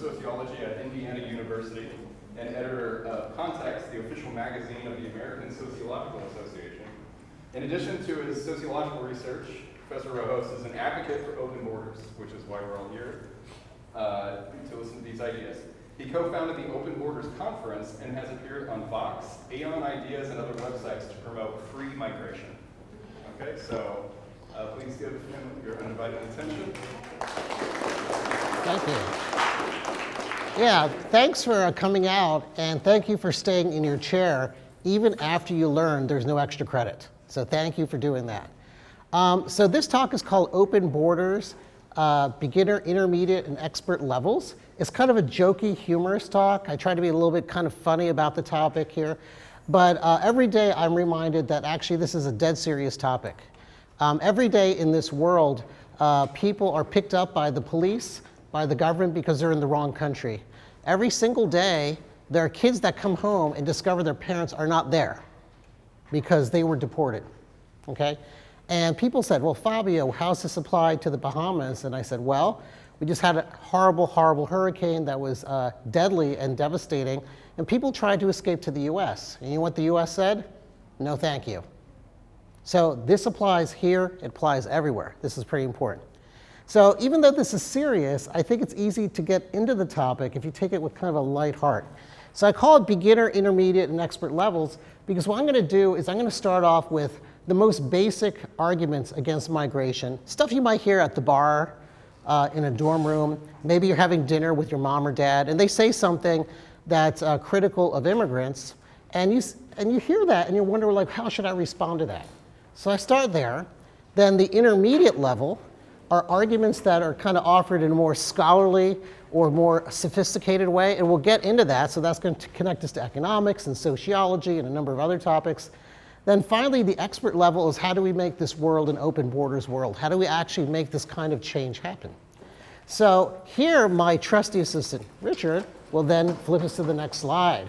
sociology at Indiana University and editor of Context, the official magazine of the American Sociological Association. In addition to his sociological research, Professor Rojas is an advocate for open borders, which is why we're all here to listen to these ideas. He co-founded the Open Borders Conference and has appeared on Vox, Aeon Ideas, and other websites to promote free migration. Okay, so please give him your undivided attention. Thank you. Yeah, thanks for coming out, and thank you for staying in your chair even after you learn there's no extra credit. So thank you for doing that. So this talk is called Open Borders, Beginner, Intermediate, and Expert Levels. It's kind of a jokey, humorous talk. I try to be a little bit kind of funny about the topic here. But every day I'm reminded that actually this is a dead serious topic. Every day in this world, people are picked up by the police, by the government, because they're in the wrong country. Every single day, there are kids that come home and discover their parents are not there because they were deported, okay? And people said, well, Fabio, how's this applied to the Bahamas? And I said, well, we just had a horrible, horrible hurricane that was deadly and devastating, and people tried to escape to the US. And you know what the US said? No, thank you. So this applies here, it applies everywhere. This is pretty important. So even though this is serious, I think it's easy to get into the topic if you take it with kind of a light heart. So I call it beginner, intermediate, and expert levels because what I'm going to do is I'm going to start off with the most basic arguments against migration, stuff you might hear at the bar, in a dorm room. Maybe you're having dinner with your mom or dad, and they say something that's critical of immigrants, and you hear that, and you wonder, like, how should I respond to that? So I start there. Then the intermediate level are arguments that are kind of offered in a more scholarly or more sophisticated way, and we'll get into that. So that's going to connect us to economics and sociology and a number of other topics. Then finally, the expert level is how do we make this world an open borders world? How do we actually make this kind of change happen? So here, my trusty assistant, Richard, will then flip us to the next slide.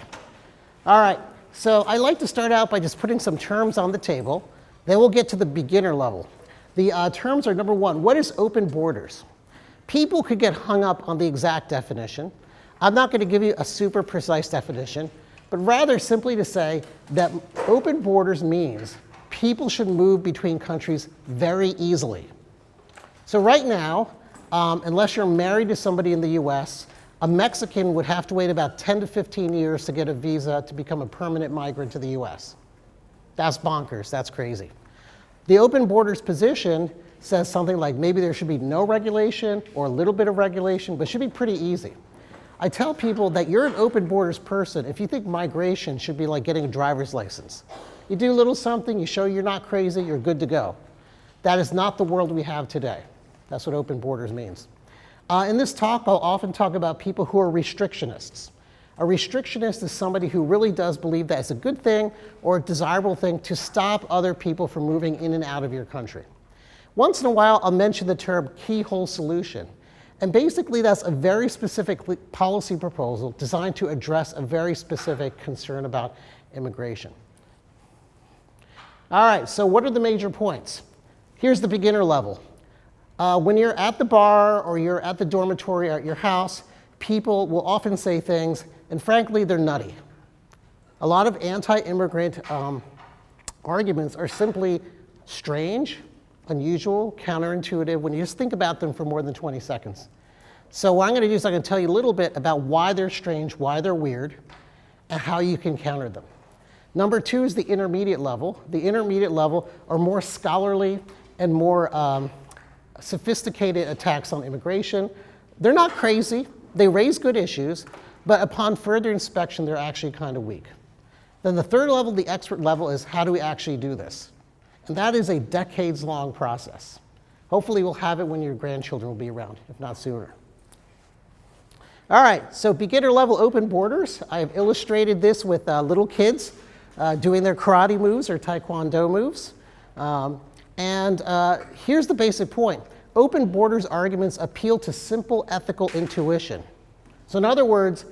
All right, so I like to start out by just putting some terms on the table. Then we'll get to the beginner level. The terms are, number one, what is open borders? People could get hung up on the exact definition. I'm not going to give you a super precise definition, but rather simply to say that open borders means people should move between countries very easily. So right now, unless you're married to somebody in the US, a Mexican would have to wait about 10 to 15 years to get a visa to become a permanent migrant to the US. That's bonkers, that's crazy. The open borders position says something like maybe there should be no regulation or a little bit of regulation, but it should be pretty easy. I tell people that you're an open borders person if you think migration should be like getting a driver's license. You do a little something, you show you're not crazy, you're good to go. That is not the world we have today. That's what open borders means. In this talk, I'll often talk about people who are restrictionists. A restrictionist is somebody who really does believe that it's a good thing or a desirable thing to stop other people from moving in and out of your country. Once in a while, I'll mention the term keyhole solution. And basically, that's a very specific policy proposal designed to address a very specific concern about immigration. All right, so what are the major points? Here's the beginner level. When you're at the bar or you're at the dormitory or at your house, people will often say things, and frankly, they're nutty. A lot of anti-immigrant arguments are simply strange, unusual, counterintuitive when you just think about them for more than 20 seconds. So what I'm going to do is I'm going to tell you a little bit about why they're strange, why they're weird, and how you can counter them. Number two is the intermediate level. The intermediate level are more scholarly and more sophisticated attacks on immigration. They're not crazy. They raise good issues, but upon further inspection, they're actually kind of weak. Then the third level, the expert level, is how do we actually do this? And that is a decades-long process. Hopefully we'll have it when your grandchildren will be around, if not sooner. All right, so beginner level open borders. I have illustrated this with little kids doing their karate moves or taekwondo moves. Here's the basic point. Open borders arguments appeal to simple ethical intuition. So in other words,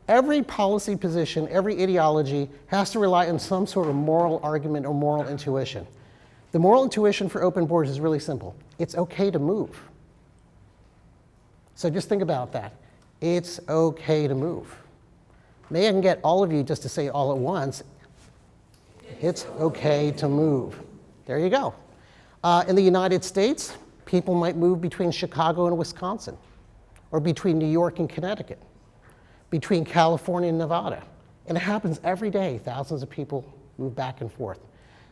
every policy position, every ideology has to rely on some sort of moral argument or moral intuition. The moral intuition for open borders is really simple. It's okay to move. So just think about that. It's okay to move. Maybe I can get all of you just to say all at once, it's okay to move. There you go. In the United States, people might move between Chicago and Wisconsin, or between New York and Connecticut, between California and Nevada. And it happens every day. Thousands of people move back and forth.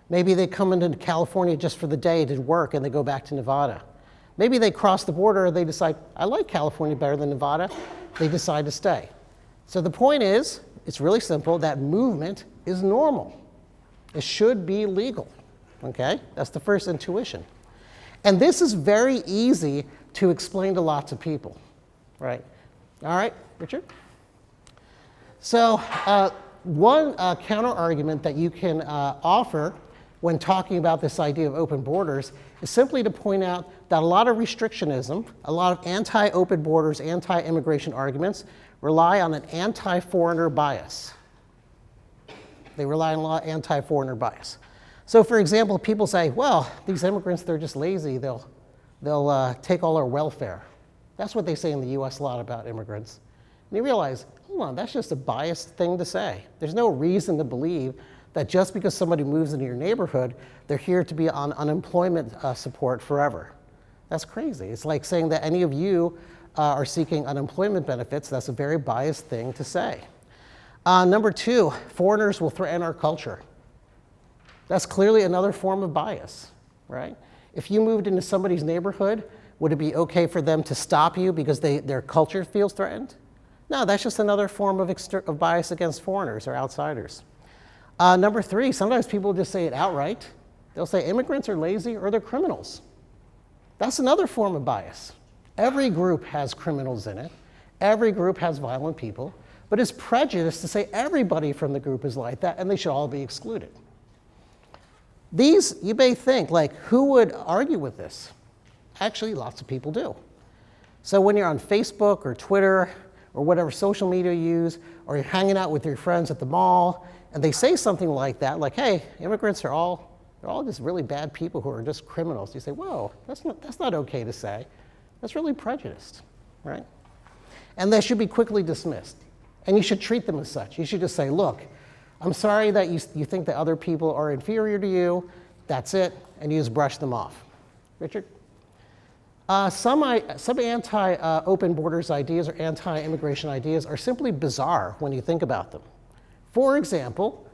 Maybe they come into California just for the day to work and they go back to Nevada. Maybe they cross the border and they decide, I like California better than Nevada. They decide to stay. So the point is, it's really simple, that movement is normal. It should be legal, okay? That's the first intuition. And this is very easy to explain to lots of people, right? All right, Richard? So one counter argument that you can offer when talking about this idea of open borders is simply to point out that a lot of restrictionism, a lot of anti-open borders, anti-immigration arguments rely on an anti-foreigner bias. They rely on a lot of anti-foreigner bias. So for example, people say, well, these immigrants, they're just lazy. They'll take all our welfare. That's what they say in the US a lot about immigrants. And you realize, hold on, that's just a biased thing to say. There's no reason to believe that just because somebody moves into your neighborhood, they're here to be on unemployment support forever. That's crazy. It's like saying that any of you are seeking unemployment benefits. That's a very biased thing to say. Number two, foreigners will threaten our culture. That's clearly another form of bias, right? If you moved into somebody's neighborhood, would it be okay for them to stop you because their culture feels threatened? No, that's just another form of bias against foreigners or outsiders. Number three, sometimes people just say it outright. They'll say immigrants are lazy or they're criminals. That's another form of bias. Every group has criminals in it. Every group has violent people. But it's prejudice to say everybody from the group is like that and they should all be excluded. These, you may think, like, who would argue with this? Actually, lots of people do. So when you're on Facebook or Twitter or whatever social media you use, or you're hanging out with your friends at the mall, and they say something like that, like, hey, immigrants they're all just really bad people who are just criminals. You say, whoa, that's not okay to say. That's really prejudiced, right? And they should be quickly dismissed. And you should treat them as such. You should just say, look, I'm sorry that you think that other people are inferior to you. That's it. And you just brush them off. Richard? Some anti-open borders ideas or anti-immigration ideas are simply bizarre when you think about them. For example,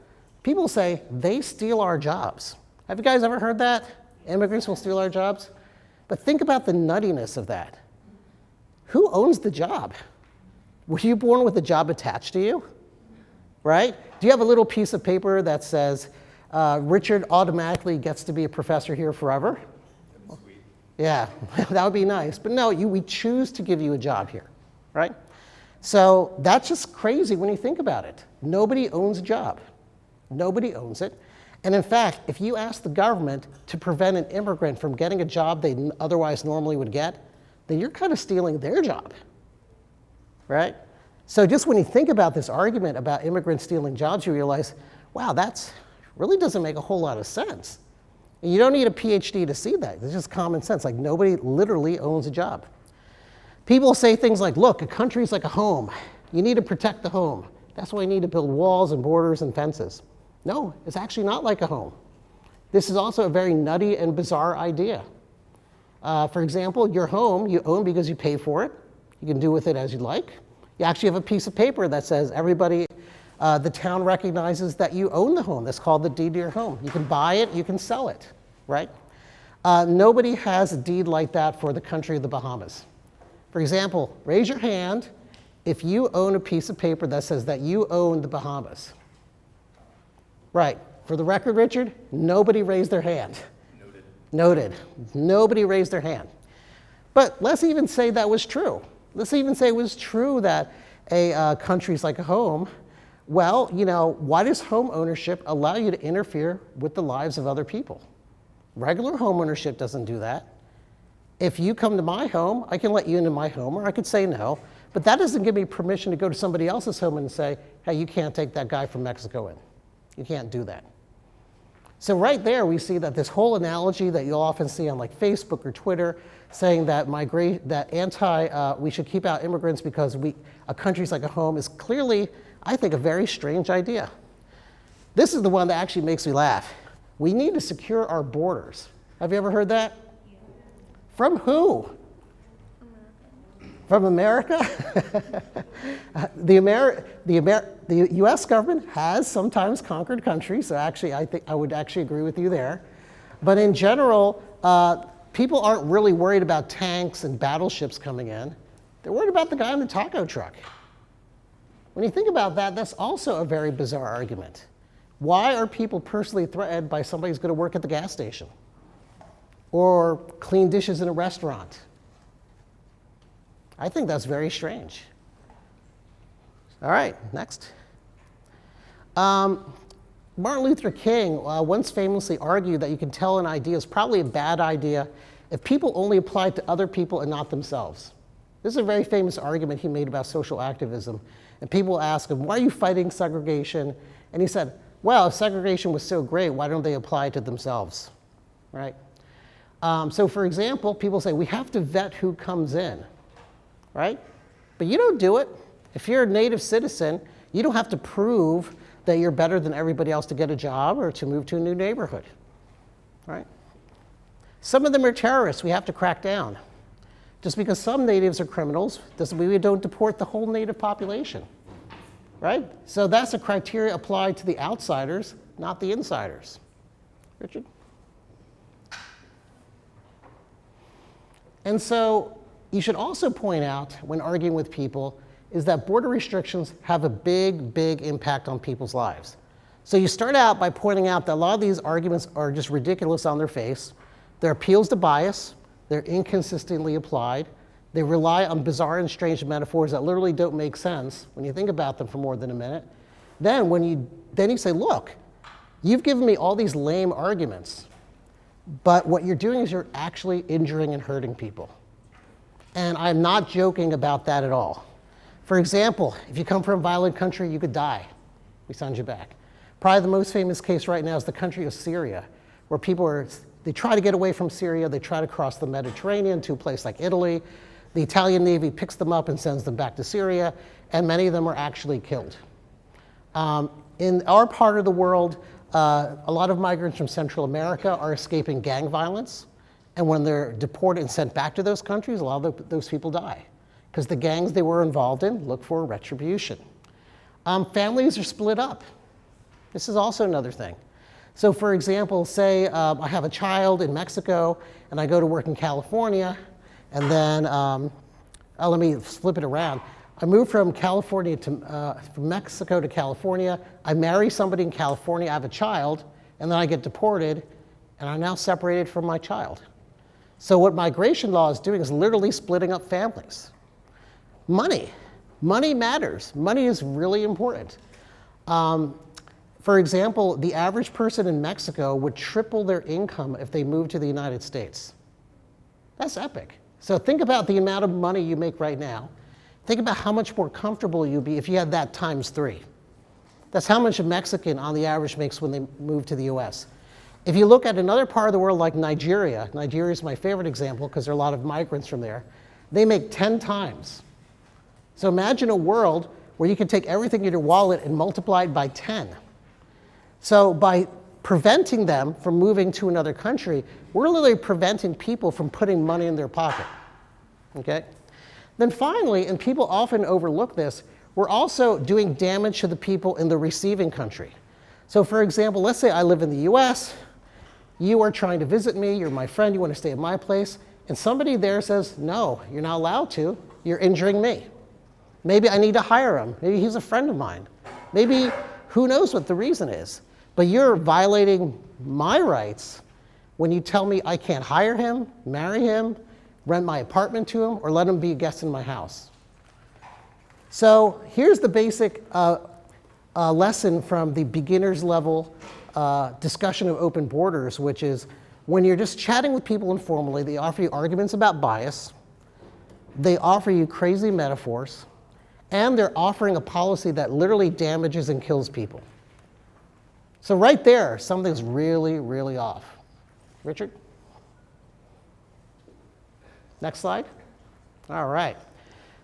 people say they steal our jobs. Have you guys ever heard that? Immigrants will steal our jobs? But think about the nuttiness of that. Who owns the job? Were you born with a job attached to you? Right? Do you have a little piece of paper that says, Richard automatically gets to be a professor here forever? Sweet. Yeah, that would be nice. But no, we choose to give you a job here, right? So that's just crazy when you think about it. Nobody owns a job. Nobody owns it. And in fact, if you ask the government to prevent an immigrant from getting a job they otherwise normally would get, then you're kind of stealing their job, right? So just when you think about this argument about immigrants stealing jobs, you realize, wow, that really doesn't make a whole lot of sense. And you don't need a PhD to see that. It's just common sense. Like, nobody literally owns a job. People say things like, look, a country's like a home. You need to protect the home. That's why you need to build walls and borders and fences. No, it's actually not like a home. This is also a very nutty and bizarre idea. For example, your home you own because you pay for it. You can do with it as you like. You actually have a piece of paper that says everybody, the town recognizes that you own the home. That's called the deed to your home. You can buy it, you can sell it, right? Nobody has a deed like that for the country of the Bahamas. For example, raise your hand if you own a piece of paper that says that you own the Bahamas. Right. For the record, Richard, nobody raised their hand. Noted. Noted. Nobody raised their hand. But let's even say that was true. Let's even say it was true that a country's like a home. Well, you know, why does home ownership allow you to interfere with the lives of other people? Regular home ownership doesn't do that. If you come to my home, I can let you into my home, or I could say no. But that doesn't give me permission to go to somebody else's home and say, hey, you can't take that guy from Mexico in. You can't do that. So right there, we see that this whole analogy that you'll often see on like Facebook or Twitter, saying that we should keep out immigrants because a country's like a home, is clearly, I think, a very strange idea. This is the one that actually makes me laugh. We need to secure our borders. Have you ever heard that? Yeah. From who? From America? The US government has sometimes conquered countries, so actually I think I would actually agree with you there. But in general, people aren't really worried about tanks and battleships coming in. They're worried about the guy in the taco truck. When you think about that, that's also a very bizarre argument. Why are people personally threatened by somebody who's going to work at the gas station or clean dishes in a restaurant? I think that's very strange. All right, next. Martin Luther King once famously argued that you can tell an idea is probably a bad idea if people only apply it to other people and not themselves. This is a very famous argument he made about social activism. And people ask him, why are you fighting segregation? And he said, well, if segregation was so great, why don't they apply it to themselves, right? So for example, people say, we have to vet who comes in, right? But you don't do it. If you're a native citizen, you don't have to prove that you're better than everybody else to get a job or to move to a new neighborhood, right? Some of them are terrorists we have to crack down. Just because some natives are criminals doesn't mean we don't deport the whole native population, right? So that's a criteria applied to the outsiders, not the insiders. Richard? And so you should also point out when arguing with people is that border restrictions have a big, big impact on people's lives. So you start out by pointing out that a lot of these arguments are just ridiculous on their face. They're appeals to bias. They're inconsistently applied. They rely on bizarre and strange metaphors that literally don't make sense when you think about them for more than a minute. Then you say, look, you've given me all these lame arguments, but what you're doing is you're actually injuring and hurting people. And I'm not joking about that at all. For example, if you come from a violent country, you could die. We send you back. Probably the most famous case right now is the country of Syria, where they try to get away from Syria. They try to cross the Mediterranean to a place like Italy. The Italian Navy picks them up and sends them back to Syria, and many of them are actually killed. In our part of the world, a lot of migrants from Central America are escaping gang violence. And when they're deported and sent back to those countries, a lot of those people die because the gangs they were involved in look for retribution. Families are split up. This is also another thing. So for example, say I have a child in Mexico and I go to work in California, and then, let me flip it around. I move from Mexico to California, I marry somebody in California, I have a child, and then I get deported, and I'm now separated from my child. So what migration law is doing is literally splitting up families. Money matters. Money is really important. For example, the average person in Mexico would triple their income if they moved to the United States. That's epic. So think about the amount of money you make right now. Think about how much more comfortable you'd be if you had that times 3. That's how much a Mexican on the average makes when they move to the US. If you look at another part of the world like Nigeria is my favorite example because there are a lot of migrants from there, they make 10 times. So imagine a world where you can take everything in your wallet and multiply it by 10. So by preventing them from moving to another country, we're literally preventing people from putting money in their pocket, okay? Then finally, and people often overlook this, we're also doing damage to the people in the receiving country. So for example, let's say I live in the US, you are trying to visit me, you're my friend, you want to stay at my place, and somebody there says, no, you're not allowed to, you're injuring me. Maybe I need to hire him, maybe he's a friend of mine. Maybe, who knows what the reason is, but you're violating my rights when you tell me I can't hire him, marry him, rent my apartment to him, or let him be a guest in my house. So here's the basic lesson from the beginner's level discussion of open borders, which is when you're just chatting with people informally, they offer you arguments about bias, they offer you crazy metaphors, and they're offering a policy that literally damages and kills people. So right there, something's really, really off. Richard? Next slide. All right.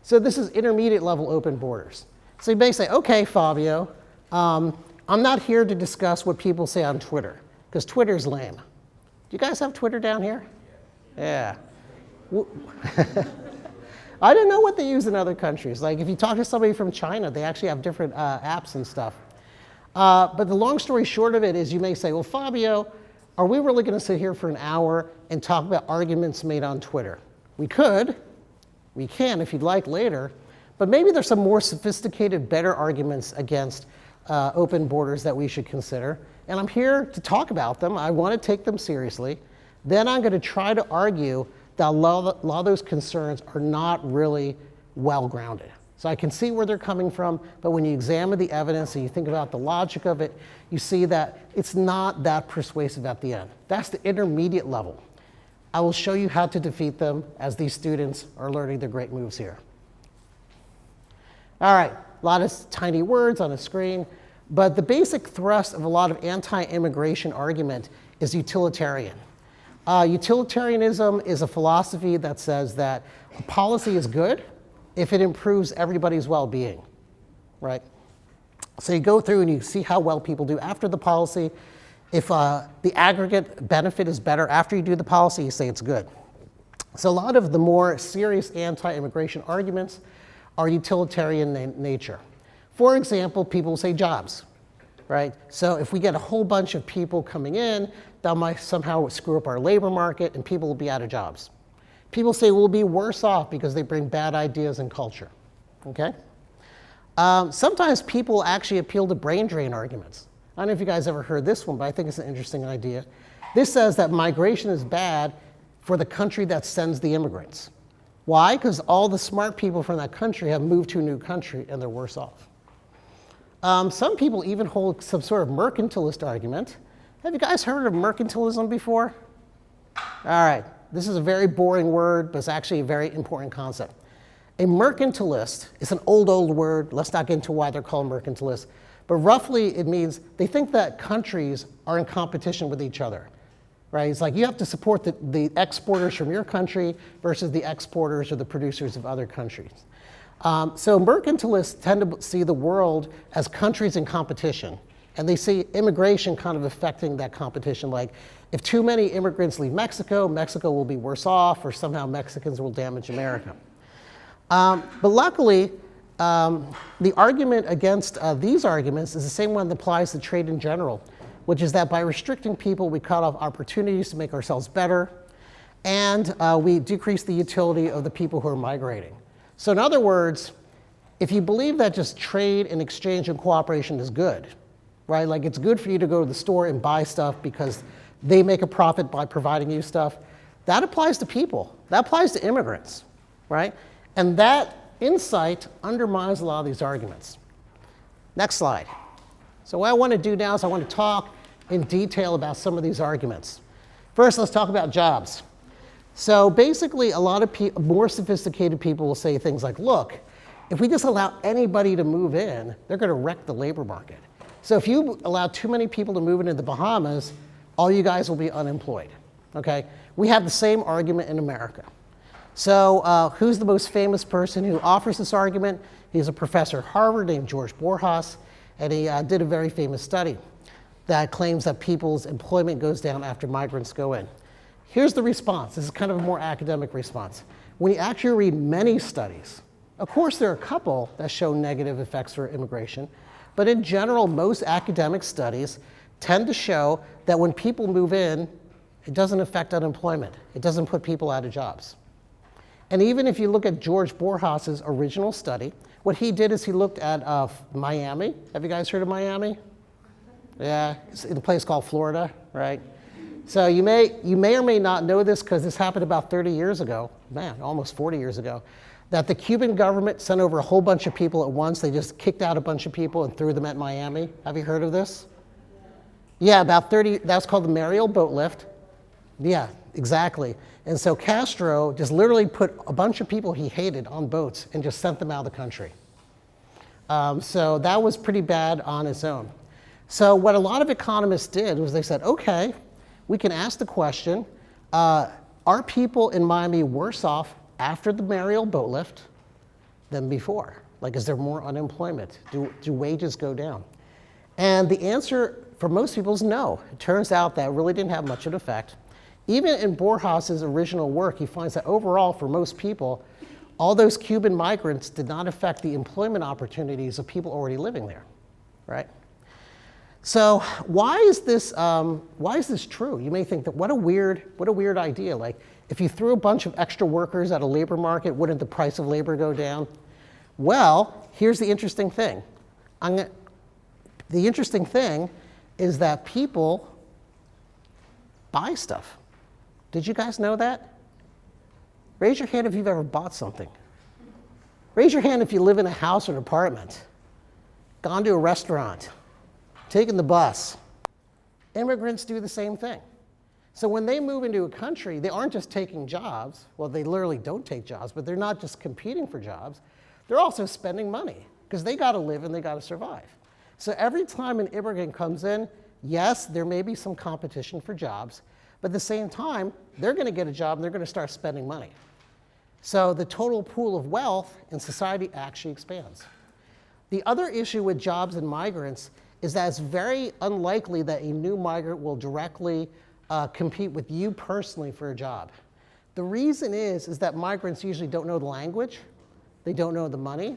So this is intermediate level open borders. So you may say, okay, Fabio, I'm not here to discuss what people say on Twitter, because Twitter's lame. Do you guys have Twitter down here? Yeah. I don't know what they use in other countries. Like if you talk to somebody from China, they actually have different apps and stuff. But the long story short of it is you may say, well, Fabio, are we really going to sit here for an hour and talk about arguments made on Twitter? We could. We can if you'd like later. But maybe there's some more sophisticated, better arguments against open borders that we should consider. And I'm here to talk about them. I want to take them seriously. Then I'm going to try to argue that a lot of those concerns are not really well-grounded. So I can see where they're coming from, but when you examine the evidence and you think about the logic of it, you see that it's not that persuasive at the end. That's the intermediate level. I will show you how to defeat them as these students are learning their great moves here. All right, a lot of tiny words on the screen, but the basic thrust of a lot of anti-immigration argument is utilitarian. Utilitarianism is a philosophy that says that a policy is good if it improves everybody's well-being, right? So you go through and you see how well people do after the policy. If the aggregate benefit is better after you do the policy, you say it's good. So a lot of the more serious anti-immigration arguments are utilitarian in nature. For example, people say jobs, right? So if we get a whole bunch of people coming in, that might somehow screw up our labor market and people will be out of jobs. People say we'll be worse off because they bring bad ideas and culture, okay? Sometimes people actually appeal to brain drain arguments. I don't know if you guys ever heard this one, but I think it's an interesting idea. This says that migration is bad for the country that sends the immigrants. Why? Because all the smart people from that country have moved to a new country and they're worse off. Some people even hold some sort of mercantilist argument. Have you guys heard of mercantilism before? All right, this is a very boring word, but it's actually a very important concept. A mercantilist is an old word. Let's not get into why they're called mercantilists. But roughly, it means they think that countries are in competition with each other, right? It's like you have to support the exporters from your country versus the exporters or the producers of other countries. So mercantilists tend to see the world as countries in competition. And they see immigration kind of affecting that competition. Like if too many immigrants leave Mexico, Mexico will be worse off, or somehow Mexicans will damage America. But luckily, the argument against these arguments is the same one that applies to trade in general, which is that by restricting people, we cut off opportunities to make ourselves better, and we decrease the utility of the people who are migrating. So in other words, if you believe that just trade and exchange and cooperation is good, right? Like it's good for you to go to the store and buy stuff because they make a profit by providing you stuff. That applies to people. That applies to immigrants, right? And that insight undermines a lot of these arguments. Next slide. So what I want to do now is I want to talk in detail about some of these arguments. First, let's talk about jobs. So basically, a lot of more sophisticated people will say things like, look, if we just allow anybody to move in, they're going to wreck the labor market. So if you allow too many people to move into the Bahamas, all you guys will be unemployed, okay? We have the same argument in America. So who's the most famous person who offers this argument? He's a professor at Harvard named George Borjas, and he did a very famous study that claims that people's employment goes down after migrants go in. Here's the response. This is kind of a more academic response. When you actually read many studies, of course there are a couple that show negative effects for immigration, but in general, most academic studies tend to show that when people move in, it doesn't affect unemployment. It doesn't put people out of jobs. And even if you look at George Borjas' original study, what he did is he looked at Miami. Have you guys heard of Miami? Yeah, it's in a place called Florida, right? So you may or may not know this because this happened about 30 years ago, man, almost 40 years ago, that the Cuban government sent over a whole bunch of people at once. They just kicked out a bunch of people and threw them at Miami. Have you heard of this? Yeah, about 30, that's called the Mariel Boatlift. Yeah, exactly. And so Castro just literally put a bunch of people he hated on boats and just sent them out of the country. So that was pretty bad on its own. So what a lot of economists did was they said, okay, we can ask the question, are people in Miami worse off after the Mariel Boatlift than before? Like, is there more unemployment? Do wages go down? And the answer for most people is no. It turns out that really didn't have much of an effect. Even in Borjas's original work, he finds that overall, for most people, all those Cuban migrants did not affect the employment opportunities of people already living there, right? So why is this true? You may think that what a weird idea. Like, if you threw a bunch of extra workers at a labor market, wouldn't the price of labor go down? Well, here's the interesting thing. The interesting thing is that people buy stuff. Did you guys know that? Raise your hand if you've ever bought something. Raise your hand if you live in a house or an apartment, gone to a restaurant, taken the bus. Immigrants do the same thing. So when they move into a country, they aren't just taking jobs. Well, they literally don't take jobs, but they're not just competing for jobs. They're also spending money because they got to live and they got to survive. So every time an immigrant comes in, yes, there may be some competition for jobs, but at the same time, they're going to get a job and they're going to start spending money. So the total pool of wealth in society actually expands. The other issue with jobs and migrants is that it's very unlikely that a new migrant will directly compete with you personally for a job. The reason is that migrants usually don't know the language, they don't know the money,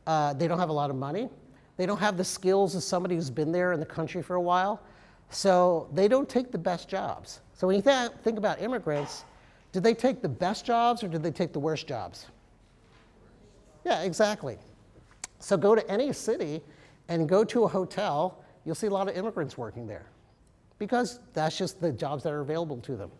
they don't have a lot of money, they don't have the skills of somebody who's been there in the country for a while, so they don't take the best jobs. So when you think about immigrants, did they take the best jobs or did they take the worst jobs? Yeah, exactly. So go to any city and go to a hotel, you'll see a lot of immigrants working there because that's just the jobs that are available to them.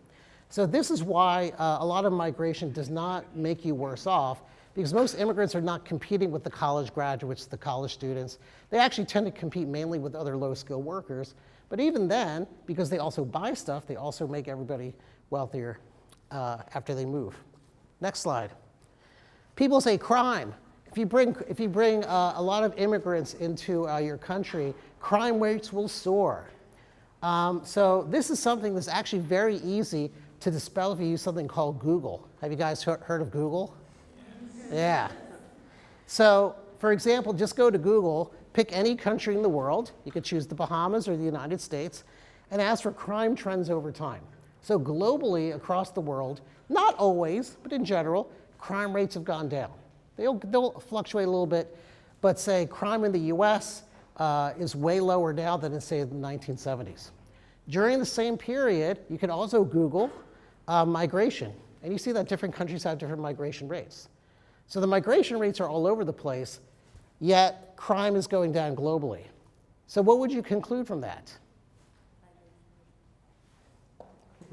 So this is why a lot of migration does not make you worse off, because most immigrants are not competing with the college graduates, the college students. They actually tend to compete mainly with other low-skilled workers. But even then, because they also buy stuff, they also make everybody wealthier after they move. Next slide. People say crime. If you bring a lot of immigrants into your country, crime rates will soar. So this is something that's actually very easy to dispel if you use something called Google. Have you guys heard of Google? Yeah. So for example, just go to Google, pick any country in the world. You could choose the Bahamas or the United States, and ask for crime trends over time. So globally, across the world, not always, but in general, crime rates have gone down. They'll fluctuate a little bit, but say crime in the US is way lower now than in, say, the 1970s. During the same period, you can also Google migration, and you see that different countries have different migration rates. So the migration rates are all over the place, yet crime is going down globally. So what would you conclude from that? A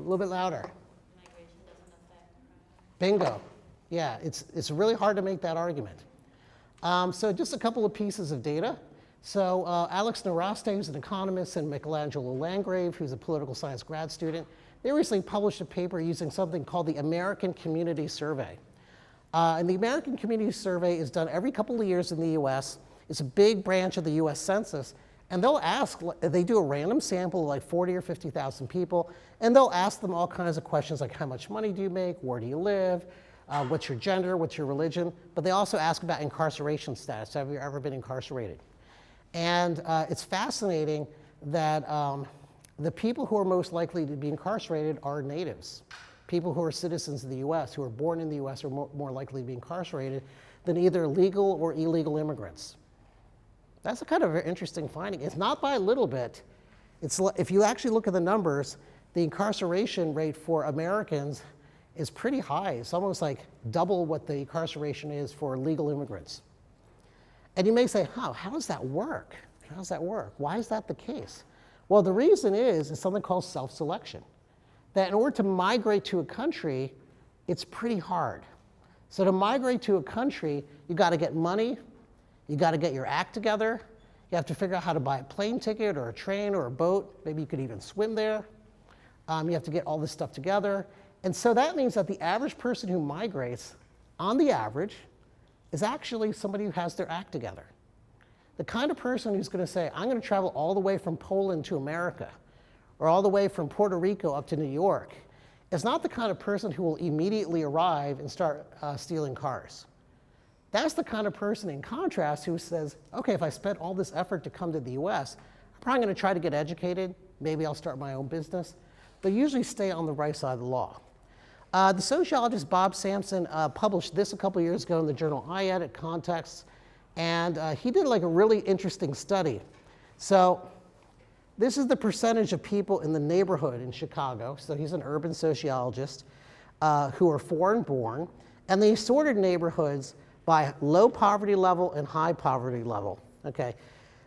little bit louder. Migration doesn't affect crime. Bingo. Yeah, it's really hard to make that argument. So just a couple of pieces of data. So Alex Naraste, who's an economist, and Michelangelo Landgrave, who's a political science grad student, they recently published a paper using something called the American Community Survey. And the American Community Survey is done every couple of years in the US. It's a big branch of the US Census. And they'll ask, they do a random sample of like 40 or 50,000 people, and they'll ask them all kinds of questions like how much money do you make, where do you live, what's your gender, what's your religion, but they also ask about incarceration status. Have you ever been incarcerated? And it's fascinating that the people who are most likely to be incarcerated are natives. People who are citizens of the US, who are born in the US, are more likely to be incarcerated than either legal or illegal immigrants. That's a kind of an interesting finding. It's not by a little bit. If you actually look at the numbers, the incarceration rate for Americans is pretty high. It's almost like double what the incarceration is for legal immigrants. And you may say, how does that work? How does that work? Why is that the case? Well, the reason is something called self-selection. That in order to migrate to a country, it's pretty hard. So to migrate to a country, you got to get money, you got to get your act together, you have to figure out how to buy a plane ticket or a train or a boat, maybe you could even swim there. You have to get all this stuff together. And so that means that the average person who migrates, on the average, is actually somebody who has their act together. The kind of person who's going to say, I'm going to travel all the way from Poland to America, or all the way from Puerto Rico up to New York, is not the kind of person who will immediately arrive and start stealing cars. That's the kind of person, in contrast, who says, okay, if I spent all this effort to come to the US, I'm probably going to try to get educated. Maybe I'll start my own business. They usually stay on the right side of the law. The sociologist Bob Sampson published this a couple years ago in the journal iEdit Contexts, and he did like a really interesting study. So this is the percentage of people in the neighborhood in Chicago. So he's an urban sociologist who are foreign born, and they sorted neighborhoods by low poverty level and high poverty level. Okay,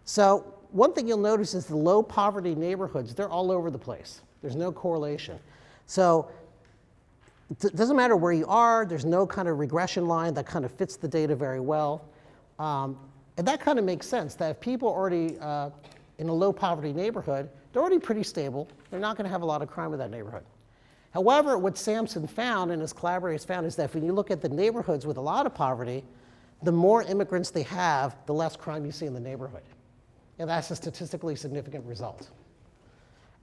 so one thing you'll notice is the low poverty neighborhoods, they're all over the place. There's no correlation. So it doesn't matter where you are, there's no kind of regression line that kind of fits the data very well. And that kind of makes sense, that if people are already in a low poverty neighborhood, they're already pretty stable. They're not going to have a lot of crime in that neighborhood. However, what Sampson found and his collaborators found is that when you look at the neighborhoods with a lot of poverty, the more immigrants they have, the less crime you see in the neighborhood. And that's a statistically significant result.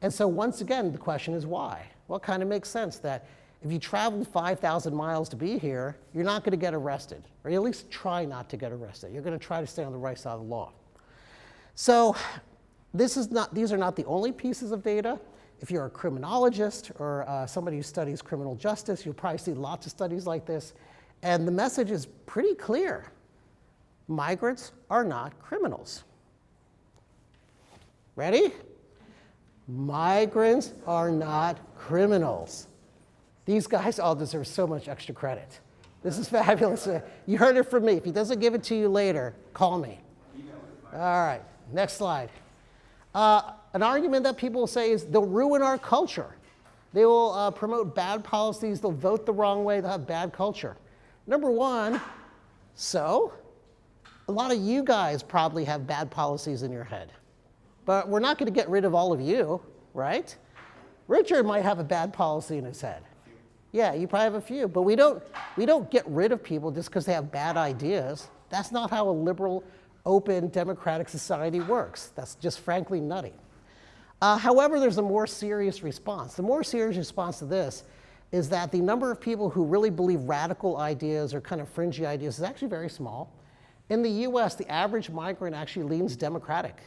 And so once again, the question is why? Well, it kind of makes sense that if you traveled 5,000 miles to be here, you're not going to get arrested, or at least try not to get arrested. You're going to try to stay on the right side of the law. So these are not the only pieces of data. If you're a criminologist or somebody who studies criminal justice, you'll probably see lots of studies like this. And the message is pretty clear. Migrants are not criminals. Ready? Migrants are not criminals. These guys all deserve so much extra credit. This is fabulous. You heard it from me. If he doesn't give it to you later, call me. All right, next slide. An argument that people will say is they'll ruin our culture. They will promote bad policies. They'll vote the wrong way. They'll have bad culture. Number one, so a lot of you guys probably have bad policies in your head. But we're not going to get rid of all of you, right? Richard might have a bad policy in his head. Yeah, you probably have a few. But we don't get rid of people just because they have bad ideas. That's not how a liberal, open, democratic society works. That's just frankly nutty. However, there's a more serious response. The more serious response to this is that the number of people who really believe radical ideas or kind of fringy ideas is actually very small. In the US, the average migrant actually leans Democratic.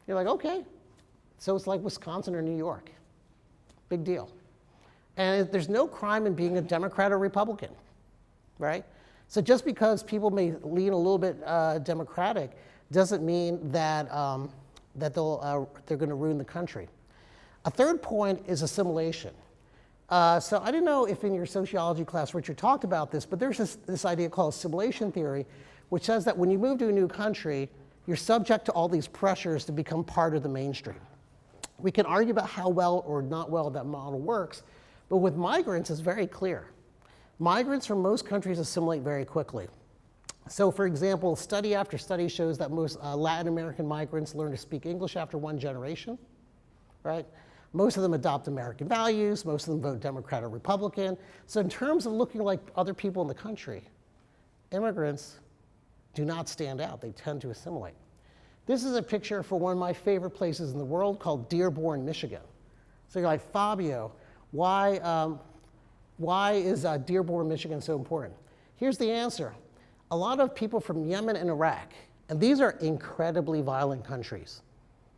You're like, okay, so it's like Wisconsin or New York. Big deal. And there's no crime in being a Democrat or Republican, right? So just because people may lean a little bit Democratic doesn't mean that, they're going to ruin the country. A third point is assimilation. So I don't know if in your sociology class Richard talked about this, but there's this idea called assimilation theory, which says that when you move to a new country, you're subject to all these pressures to become part of the mainstream. We can argue about how well or not well that model works, but with migrants, it's very clear. Migrants from most countries assimilate very quickly. So for example, study after study shows that most Latin American migrants learn to speak English after one generation, right? Most of them adopt American values, most of them vote Democrat or Republican. So in terms of looking like other people in the country, immigrants do not stand out. They tend to assimilate. This is a picture for one of my favorite places in the world called Dearborn, Michigan. So you're like, Fabio, why is Dearborn, Michigan so important? Here's the answer. A lot of people from Yemen and Iraq, and these are incredibly violent countries.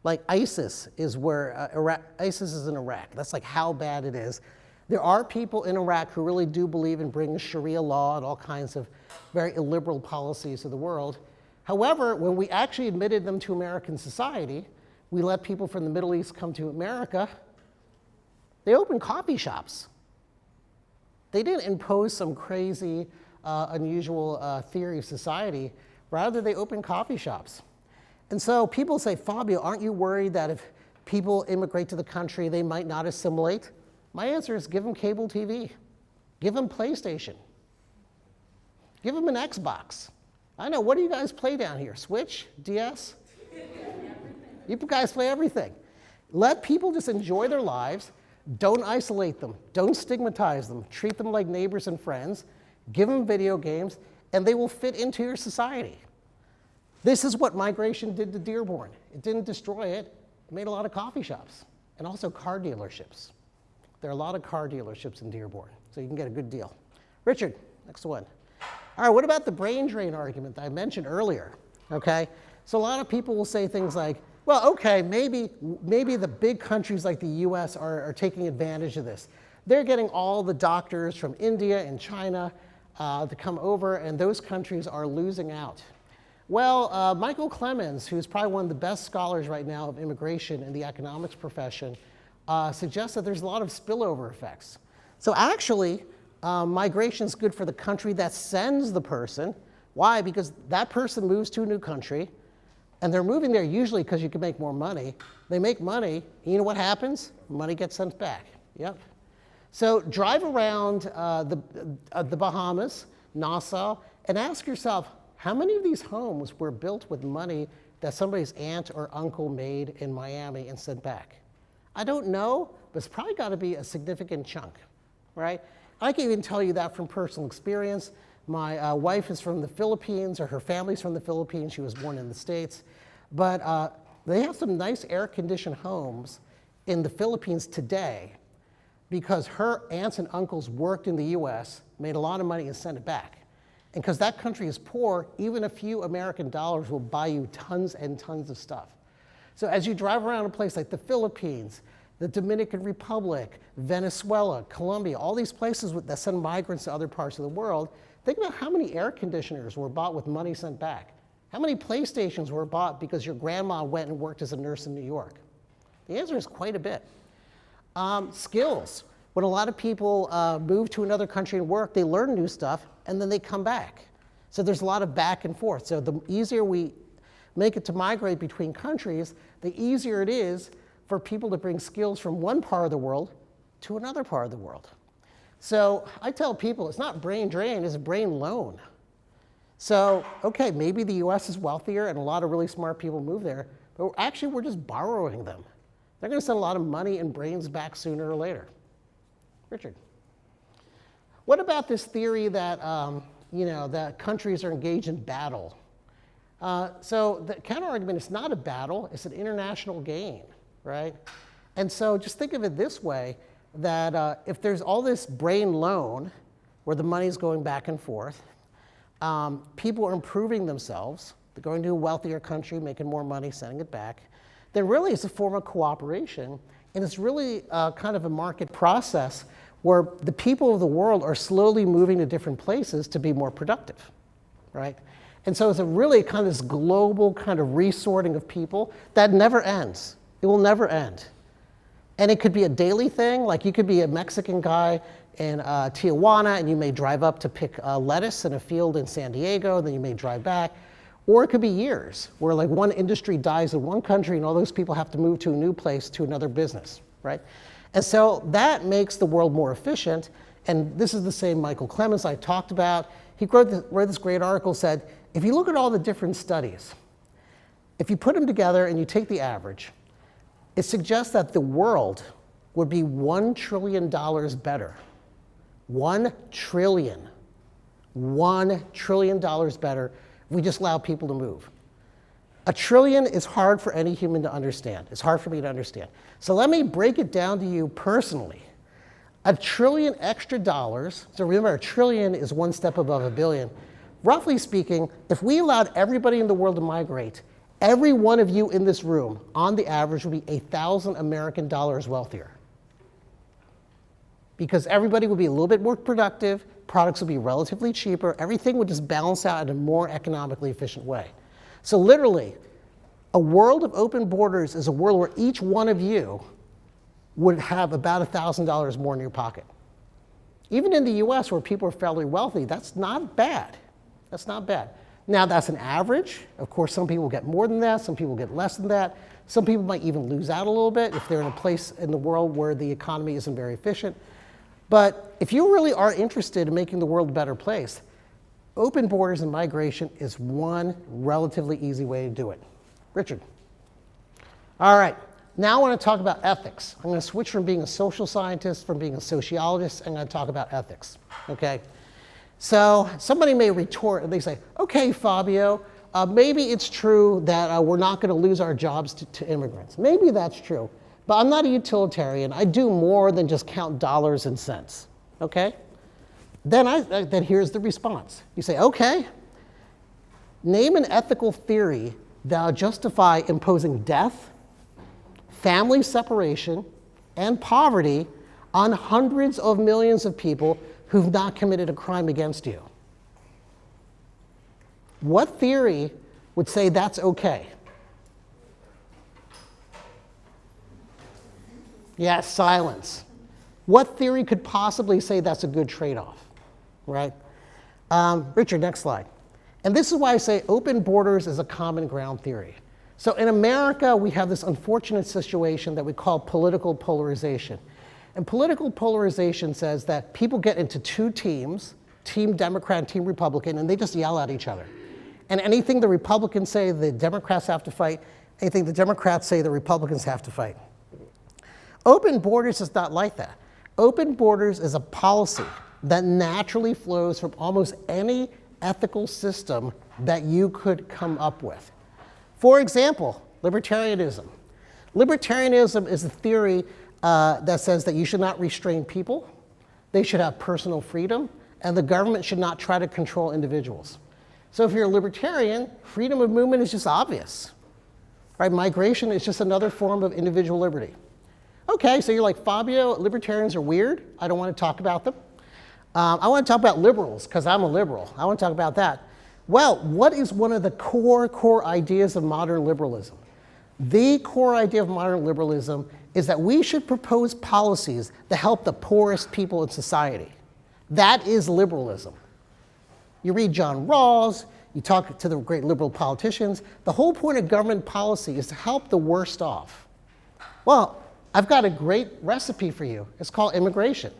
Like ISIS is where ISIS is in Iraq. That's like how bad it is. There are people in Iraq who really do believe in bringing Sharia law and all kinds of very illiberal policies to the world. However, when we actually admitted them to American society, we let people from the Middle East come to America, they opened coffee shops. They didn't impose some crazy, unusual theory of society. Rather, they opened coffee shops. And so people say, Fabio, aren't you worried that if people immigrate to the country, they might not assimilate? My answer is give them cable TV. Give them PlayStation. Give them an Xbox. I know, what do you guys play down here? Switch? DS? You guys play everything. Let people just enjoy their lives. Don't isolate them. Don't stigmatize them. Treat them like neighbors and friends. Give them video games, and they will fit into your society. This is what migration did to Dearborn. It didn't destroy it. It made a lot of coffee shops and also car dealerships. There are a lot of car dealerships in Dearborn, so you can get a good deal. Richard, next one. All right, what about the brain drain argument that I mentioned earlier? Okay, so a lot of people will say things like, well, okay, maybe the big countries like the US are taking advantage of this. They're getting all the doctors from India and China to come over, and those countries are losing out. Well, Michael Clemens, who's probably one of the best scholars right now of immigration in the economics profession, suggests that there's a lot of spillover effects. So actually, migration is good for the country that sends the person. Why? Because that person moves to a new country, and they're moving there usually because you can make more money. They make money, and you know what happens? Money gets sent back. Yep. So drive around the Bahamas, Nassau, and ask yourself, how many of these homes were built with money that somebody's aunt or uncle made in Miami and sent back? I don't know, but it's probably got to be a significant chunk, right? I can even tell you that from personal experience. My wife is from the Philippines, or her family's from the Philippines. She was born in the States. But they have some nice air-conditioned homes in the Philippines today because her aunts and uncles worked in the US, made a lot of money, and sent it back. And because that country is poor, even a few American dollars will buy you tons and tons of stuff. So as you drive around a place like the Philippines, the Dominican Republic, Venezuela, Colombia, all these places that send migrants to other parts of the world, think about how many air conditioners were bought with money sent back. How many PlayStations were bought because your grandma went and worked as a nurse in New York? The answer is quite a bit. Skills. When a lot of people move to another country and work, they learn new stuff, and then they come back. So there's a lot of back and forth. So the easier we make it to migrate between countries, the easier it is for people to bring skills from one part of the world to another part of the world. So I tell people it's not brain drain, it's brain loan. So, okay, maybe the US is wealthier and a lot of really smart people move there, but actually we're just borrowing them. They're going to send a lot of money and brains back sooner or later. Richard. What about this theory that, that countries are engaged in battle? So the counter-argument is not a battle, it's an international game, right? And so just think of it this way, that if there's all this brain loan, where the money's going back and forth, people are improving themselves, they're going to a wealthier country, making more money, sending it back, then really it's a form of cooperation, and it's really kind of a market process where the people of the world are slowly moving to different places to be more productive, right? And so it's a really kind of this global kind of resorting of people that never ends. It will never end. And it could be a daily thing, like you could be a Mexican guy in Tijuana and you may drive up to pick lettuce in a field in San Diego, then you may drive back. Or it could be years, where like one industry dies in one country and all those people have to move to a new place, to another business, right? And so that makes the world more efficient. And this is the same Michael Clemens I talked about. He wrote this great article, said, if you look at all the different studies, if you put them together and you take the average, it suggests that the world would be $1 trillion better. $1 trillion. $1 trillion better if we just allow people to move. $1 trillion is hard for any human to understand. It's hard for me to understand. So let me break it down to you personally. $1 trillion extra dollars, so remember $1 trillion is one step above $1 billion. Roughly speaking, if we allowed everybody in the world to migrate, every one of you in this room, on the average, would be 1,000 American dollars wealthier. Because everybody would be a little bit more productive, products would be relatively cheaper, everything would just balance out in a more economically efficient way. So literally, a world of open borders is a world where each one of you would have about $1,000 more in your pocket. Even in the US, where people are fairly wealthy, that's not bad. That's not bad. Now, that's an average. Of course, some people get more than that. Some people get less than that. Some people might even lose out a little bit if they're in a place in the world where the economy isn't very efficient. But if you really are interested in making the world a better place, open borders and migration is one relatively easy way to do it. Richard. All right. Now I want to talk about ethics. I'm going to switch from being a social scientist, from being a sociologist, and I'm going to talk about ethics. Okay? So somebody may retort and they say, okay, Fabio, maybe it's true that we're not going to lose our jobs to immigrants. Maybe that's true. But I'm not a utilitarian. I do more than just count dollars and cents. Okay? Then here's the response. You say, okay, name an ethical theory that will justify imposing death, family separation, and poverty on hundreds of millions of people who've not committed a crime against you. What theory would say that's okay? Yes, silence. What theory could possibly say that's a good trade-off, right? Richard, next slide. And this is why I say open borders is a common ground theory. So in America, we have this unfortunate situation that we call political polarization. And political polarization says that people get into two teams, Team Democrat and Team Republican, and they just yell at each other. And anything the Republicans say, the Democrats have to fight. Anything the Democrats say, the Republicans have to fight. Open borders is not like that. Open borders is a policy that naturally flows from almost any ethical system that you could come up with. For example, libertarianism. Libertarianism is a theory that says that you should not restrain people, they should have personal freedom, and the government should not try to control individuals. So if you're a libertarian, freedom of movement is just obvious, right? Migration is just another form of individual liberty. Okay, so you're like, Fabio, libertarians are weird. I don't want to talk about them. I want to talk about liberals, because I'm a liberal. I want to talk about that. Well, what is one of the core ideas of modern liberalism? The core idea of modern liberalism is that we should propose policies that help the poorest people in society. That is liberalism. You read John Rawls, you talk to the great liberal politicians. The whole point of government policy is to help the worst off. Well, I've got a great recipe for you. It's called immigration.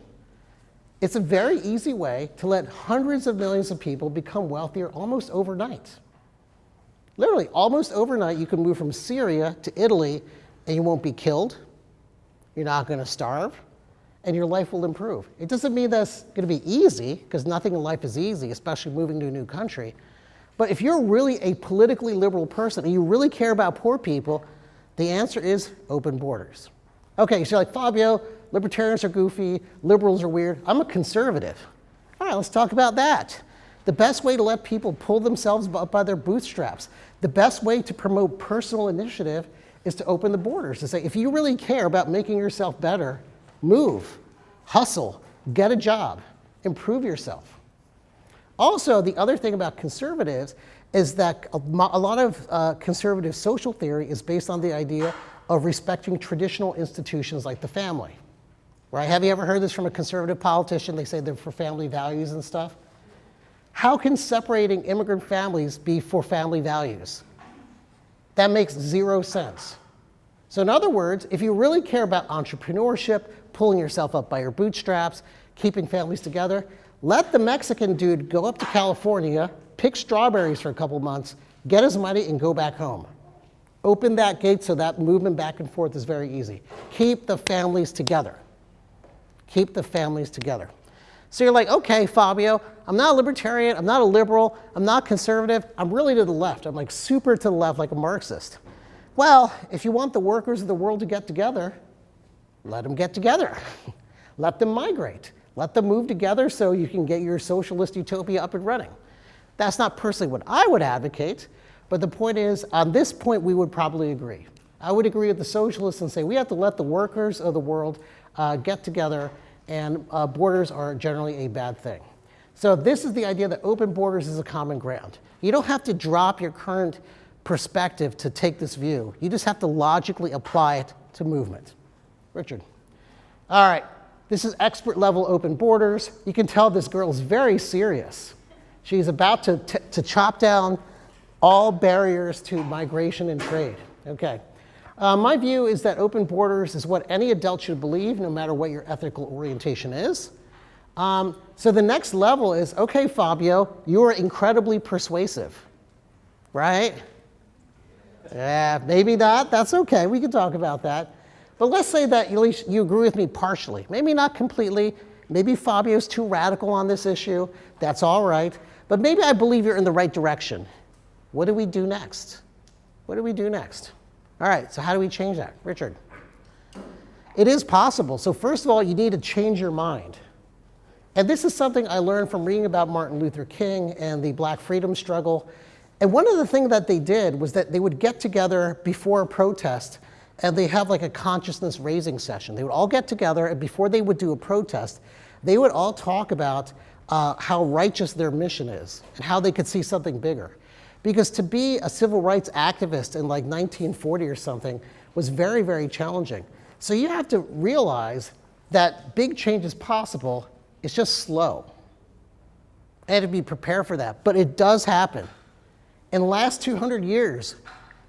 It's a very easy way to let hundreds of millions of people become wealthier almost overnight. Literally, almost overnight, you can move from Syria to Italy and you won't be killed. You're not going to starve. And your life will improve. It doesn't mean that's going to be easy, because nothing in life is easy, especially moving to a new country. But if you're really a politically liberal person and you really care about poor people, the answer is open borders. Okay, so you're like, Fabio, libertarians are goofy, liberals are weird. I'm a conservative. All right, let's talk about that. The best way to let people pull themselves up by their bootstraps, the best way to promote personal initiative is to open the borders, to say, if you really care about making yourself better, move, hustle, get a job, improve yourself. Also, the other thing about conservatives is that a lot of conservative social theory is based on the idea of respecting traditional institutions like the family. Right? Have you ever heard this from a conservative politician? They say they're for family values and stuff. How can separating immigrant families be for family values? That makes zero sense. So in other words, if you really care about entrepreneurship, pulling yourself up by your bootstraps, keeping families together, let the Mexican dude go up to California, pick strawberries for a couple months, get his money, and go back home. Open that gate so that movement back and forth is very easy. Keep the families together. Keep the families together. So you're like, okay, Fabio, I'm not a libertarian, I'm not a liberal, I'm not conservative, I'm really to the left. I'm like super to the left, like a Marxist. Well, if you want the workers of the world to get together, let them get together. Let them migrate. Let them move together so you can get your socialist utopia up and running. That's not personally what I would advocate, but the point is, on this point, we would probably agree. I would agree with the socialists and say we have to let the workers of the world get together, and borders are generally a bad thing. So this is the idea that open borders is a common ground. You don't have to drop your current perspective to take this view. You just have to logically apply it to movement. Richard. All right, this is expert level open borders. You can tell this girl is very serious. She's about to chop down all barriers to migration and trade. Okay. My view is that open borders is what any adult should believe, no matter what your ethical orientation is. So the next level is, okay, Fabio, you are incredibly persuasive, right? Yeah, maybe not. That's okay. We can talk about that. But let's say that at least you agree with me partially. Maybe not completely. Maybe Fabio's too radical on this issue. That's all right. But maybe I believe you're in the right direction. What do we do next? What do we do next? All right, so how do we change that? Richard. It is possible. So first of all, you need to change your mind. And this is something I learned from reading about Martin Luther King and the Black freedom struggle. And one of the things that they did was that they would get together before a protest and they have like a consciousness raising session. They would all get together, and before they would do a protest, they would all talk about how righteous their mission is and how they could see something bigger. Because to be a civil rights activist in like 1940 or something was very, very challenging. So you have to realize that big change is possible. It's just slow. And to be prepared for that. But it does happen. In the last 200 years,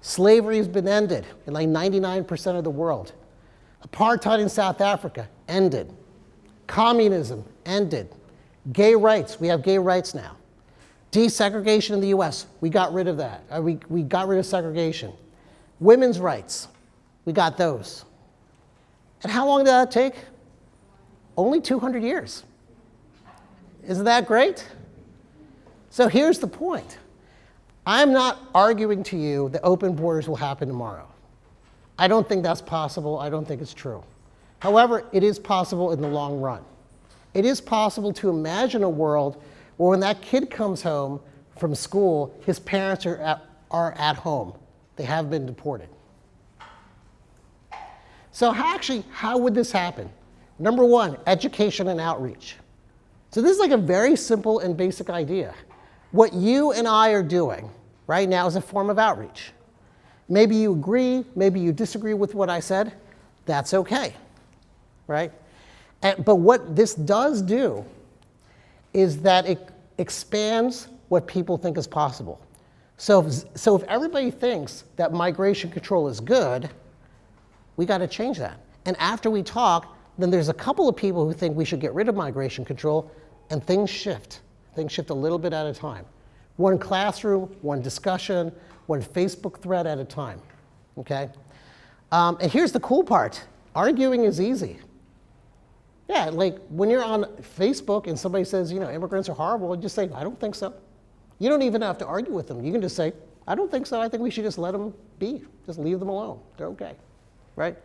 slavery has been ended in like 99% of the world. Apartheid in South Africa ended. Communism ended. Gay rights, we have gay rights now. Desegregation in the US, we got rid of that. We got rid of segregation. Women's rights, we got those. And how long did that take? Only 200 years. Isn't that great? So here's the point. I'm not arguing to you that open borders will happen tomorrow. I don't think that's possible. I don't think it's true. However, it is possible in the long run. It is possible to imagine a world where when that kid comes home from school, his parents are at home. They have been deported. So how would this happen? Number one, education and outreach. So this is like a very simple and basic idea. What you and I are doing right now is a form of outreach. Maybe you agree, maybe you disagree with what I said. That's okay, right? But what this does do is that it expands what people think is possible. So if everybody thinks that migration control is good, we got to change that. And after we talk, then there's a couple of people who think we should get rid of migration control, and things shift. Things shift a little bit at a time. One classroom, one discussion, one Facebook thread at a time, okay? And here's the cool part. Arguing is easy. Yeah, like when you're on Facebook and somebody says, immigrants are horrible, just say, I don't think so. You don't even have to argue with them. You can just say, I don't think so. I think we should just let them be. Just leave them alone. They're okay, right?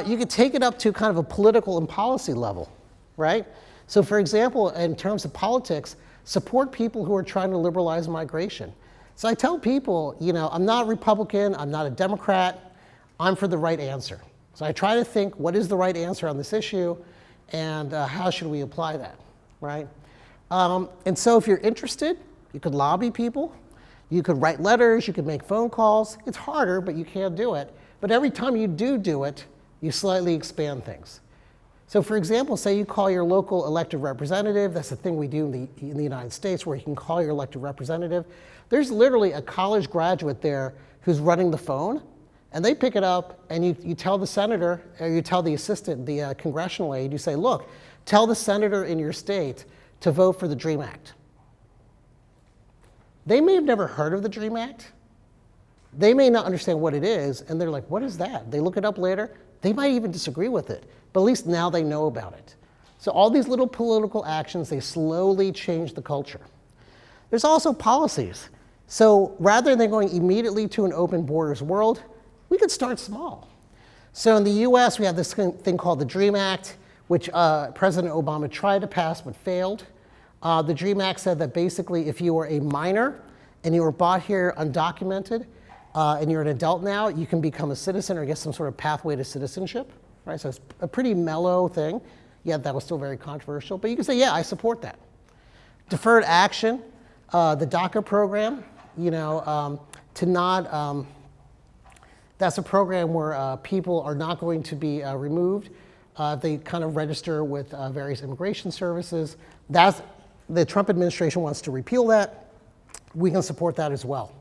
You could take it up to kind of a political and policy level, right? So for example, in terms of politics, support people who are trying to liberalize migration. So I tell people, I'm not a Republican, I'm not a Democrat, I'm for the right answer. So I try to think, what is the right answer on this issue, and how should we apply that, right? And so if you're interested, you could lobby people, you could write letters, you could make phone calls. It's harder, but you can do it. But every time you do it, you slightly expand things. So for example, say you call your local elected representative. That's the thing we do in the United States, where you can call your elected representative. There's literally a college graduate there who's running the phone, and they pick it up, and you tell the senator, or you tell the assistant, the congressional aide, you say, look, tell the senator in your state to vote for the DREAM Act. They may have never heard of the DREAM Act. They may not understand what it is, and they're like, what is that? They look it up later. They might even disagree with it, but at least now they know about it. So all these little political actions, they slowly change the culture. There's also policies. So rather than going immediately to an open borders world, we could start small. So in the US, we have this thing called the DREAM Act, which President Obama tried to pass but failed. The DREAM Act said that basically if you were a minor and you were brought here undocumented, and you're an adult now, you can become a citizen or get some sort of pathway to citizenship, right? So it's a pretty mellow thing. Yeah, that was still very controversial, but you can say, yeah, I support that. Deferred action, the DACA program, that's a program where people are not going to be removed. They kind of register with various immigration services. The Trump administration wants to repeal that. We can support that as well.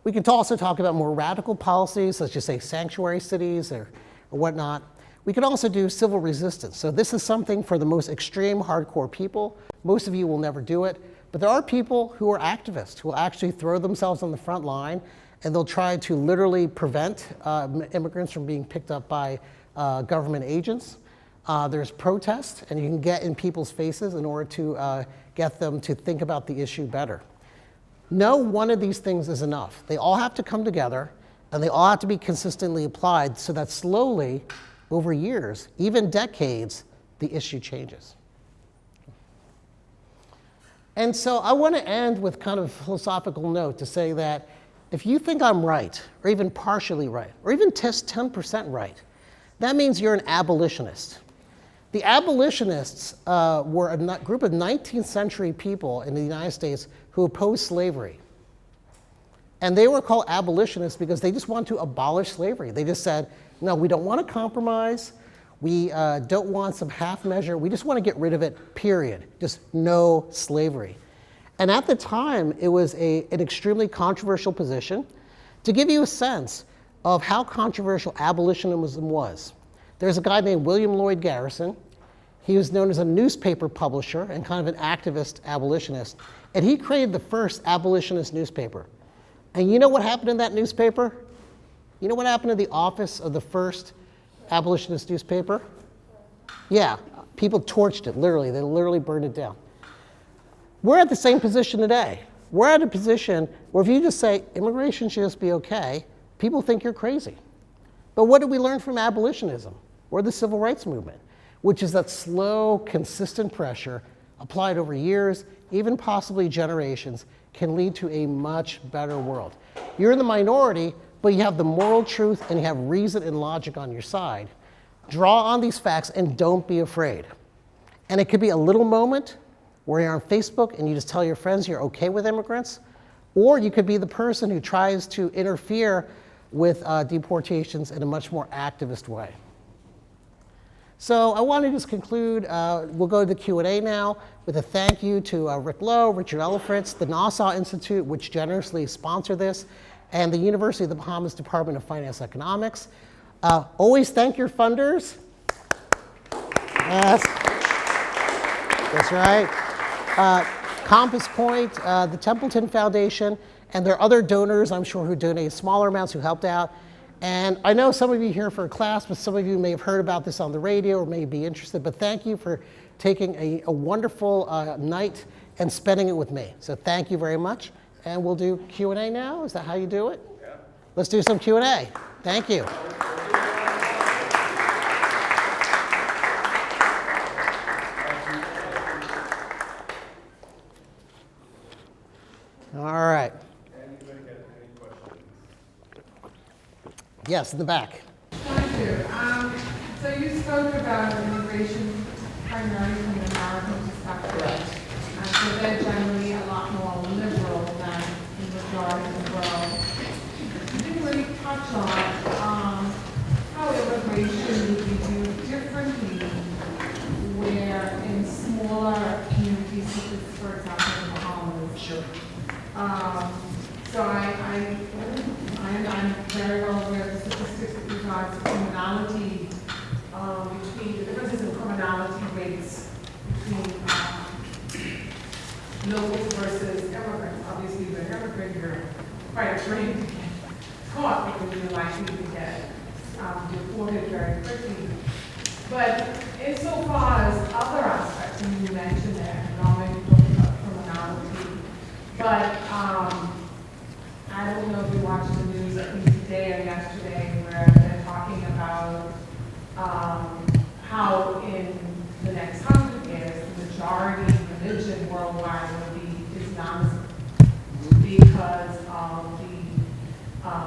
We can also talk about more radical policies, such as, say, sanctuary cities or whatnot. We can also do civil resistance. So this is something for the most extreme, hardcore people. Most of you will never do it. But there are people who are activists who will actually throw themselves on the front line, and they'll try to literally prevent immigrants from being picked up by government agents. There's protest, and you can get in people's faces in order to get them to think about the issue better. No one of these things is enough. They all have to come together, and they all have to be consistently applied so that slowly, over years, even decades, the issue changes. And so I want to end with kind of a philosophical note to say that if you think I'm right, or even partially right, or even just 10% right, that means you're an abolitionist. The abolitionists were a group of 19th century people in the United States who opposed slavery. And they were called abolitionists because they just wanted to abolish slavery. They just said, no, we don't want to compromise. We don't want some half measure. We just want to get rid of it, period. Just no slavery. And at the time, it was an extremely controversial position. To give you a sense of how controversial abolitionism was, there's a guy named William Lloyd Garrison. He was known as a newspaper publisher and kind of an activist abolitionist. And he created the first abolitionist newspaper. And you know what happened in that newspaper? You know what happened to the office of the first abolitionist newspaper? Yeah, people torched it, literally. They literally burned it down. We're at the same position today. We're at a position where if you just say immigration should just be okay, people think you're crazy. But what did we learn from abolitionism or the civil rights movement? Which is that slow, consistent pressure applied over years, even possibly generations, can lead to a much better world. You're in the minority, but you have the moral truth and you have reason and logic on your side. Draw on these facts and don't be afraid. And it could be a little moment where you're on Facebook and you just tell your friends you're okay with immigrants, or you could be the person who tries to interfere with deportations in a much more activist way. So I want to just conclude, we'll go to the Q&A now with a thank you to Rick Lowe, Richard Elefritz, the Nassau Institute, which generously sponsored this, and the University of the Bahamas Department of Finance and Economics. Always thank your funders. Yes, that's right. Compass Point, the Templeton Foundation, and there are other donors, I'm sure, who donated smaller amounts who helped out. And I know some of you here for a class, but some of you may have heard about this on the radio or may be interested. But thank you for taking a wonderful night and spending it with me. So thank you very much. And we'll do Q&A now. Is that how you do it? Yeah. Let's do some Q&A. Thank you. All right. Anybody got any questions? Yes, in the back. Thank you. So you spoke about immigration primarily from an American perspective. So they're generally a lot more liberal than the majority of the world. You didn't really touch on how immigration would be viewed differently where in smaller communities, such as, for example, the Bahamas. Sure. So I'm very well aware of the statistics with regards to criminality, between the differences in criminality rates between locals versus immigrants. Obviously, when you're an immigrant, you're quite afraid to get caught because you're likely to get deported very quickly. But insofar as other aspects, and you mentioned that, and I'll maybe talk about criminality, but I don't know if you watched the news at least today or yesterday where they're talking about how in the next 100 years the majority religion worldwide will be Islamism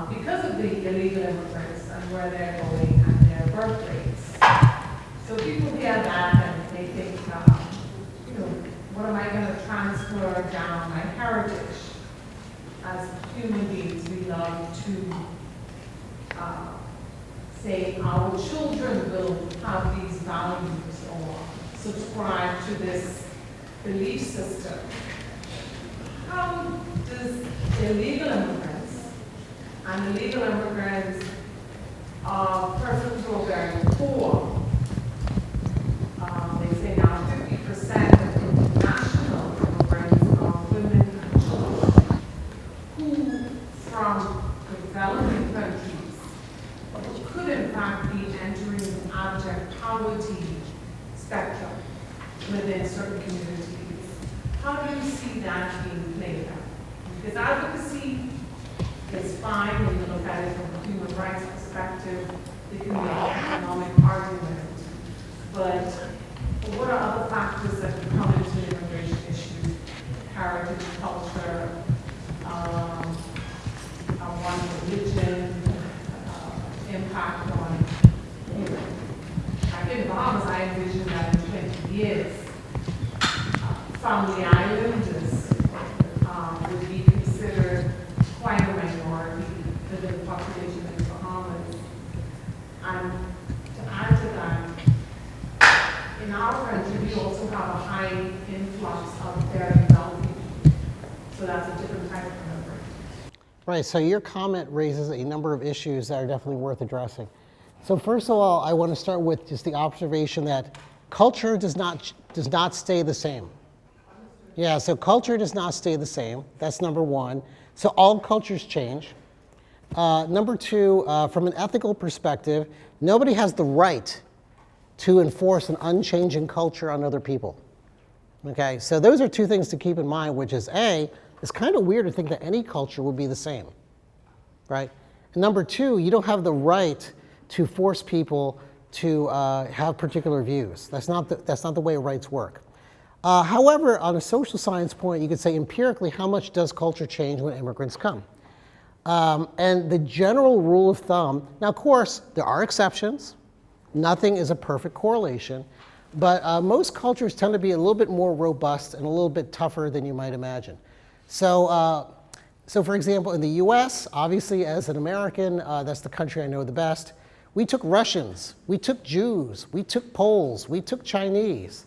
because of the illegal immigrants and where they're going and their birth rates. So people hear that and they think, what am I going to transfer down my heritage? As human beings, we love to say our children will have these values or subscribe to this belief system. How does illegal immigrants and illegal immigrants are persons who are very poor? They say now 50% of international immigrants are women and children who, from developing countries, could in fact be entering the abject poverty spectrum within certain communities. How do you see that being played out? Because see is fine when you look at it from a human rights perspective. It can be an economic argument. But what are other factors that come into immigration issues? Heritage, culture, one religion, impact on, like in the Bahamas, I envision that in 20 years, family islanders would be considered quite a minority of the population in the Bahamas. And to add to that, in our country, we also have a high influx of very wealthy people. So that's a different type of immigrant. Right, so your comment raises a number of issues that are definitely worth addressing. So first of all, I want to start with just the observation that culture does not stay the same. Yeah, so culture does not stay the same. That's number one. So all cultures change. Number two, from an ethical perspective, nobody has the right to enforce an unchanging culture on other people. Okay, so those are two things to keep in mind, which is A, it's kind of weird to think that any culture would be the same, right? And number two, you don't have the right to force people to have particular views. That's not the way rights work. However, on a social science point, you could say empirically, how much does culture change when immigrants come? And the general rule of thumb, now of course, there are exceptions. Nothing is a perfect correlation. But most cultures tend to be a little bit more robust and a little bit tougher than you might imagine. So for example, in the US, obviously as an American, that's the country I know the best, we took Russians, we took Jews, we took Poles, we took Chinese.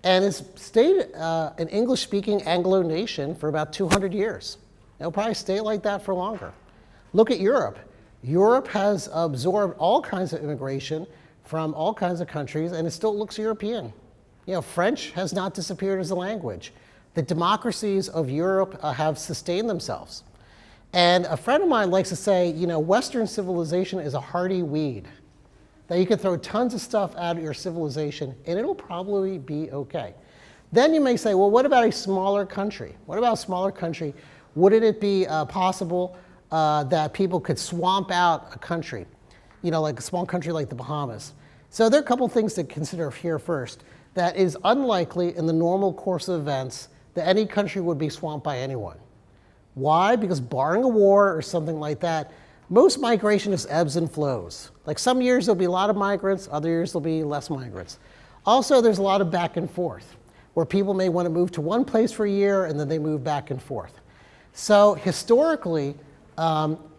And it's stayed an English-speaking Anglo nation for about 200 years. It'll probably stay like that for longer. Look at Europe. Europe has absorbed all kinds of immigration from all kinds of countries, and it still looks European. You know, French has not disappeared as a language. The democracies of Europe have sustained themselves. And a friend of mine likes to say, you know, Western civilization is a hardy weed, that you can throw tons of stuff out of your civilization and it'll probably be okay. Then you may say, well, what about a smaller country? What about a smaller country? Wouldn't it be possible that people could swamp out a country? You know, like a small country like the Bahamas. So there are a couple things to consider here first. That is unlikely in the normal course of events that any country would be swamped by anyone. Why? Because barring a war or something like that, most migration is ebbs and flows. Like some years there'll be a lot of migrants, other years there'll be less migrants. Also, there's a lot of back and forth, where people may want to move to one place for a year and then they move back and forth. So historically,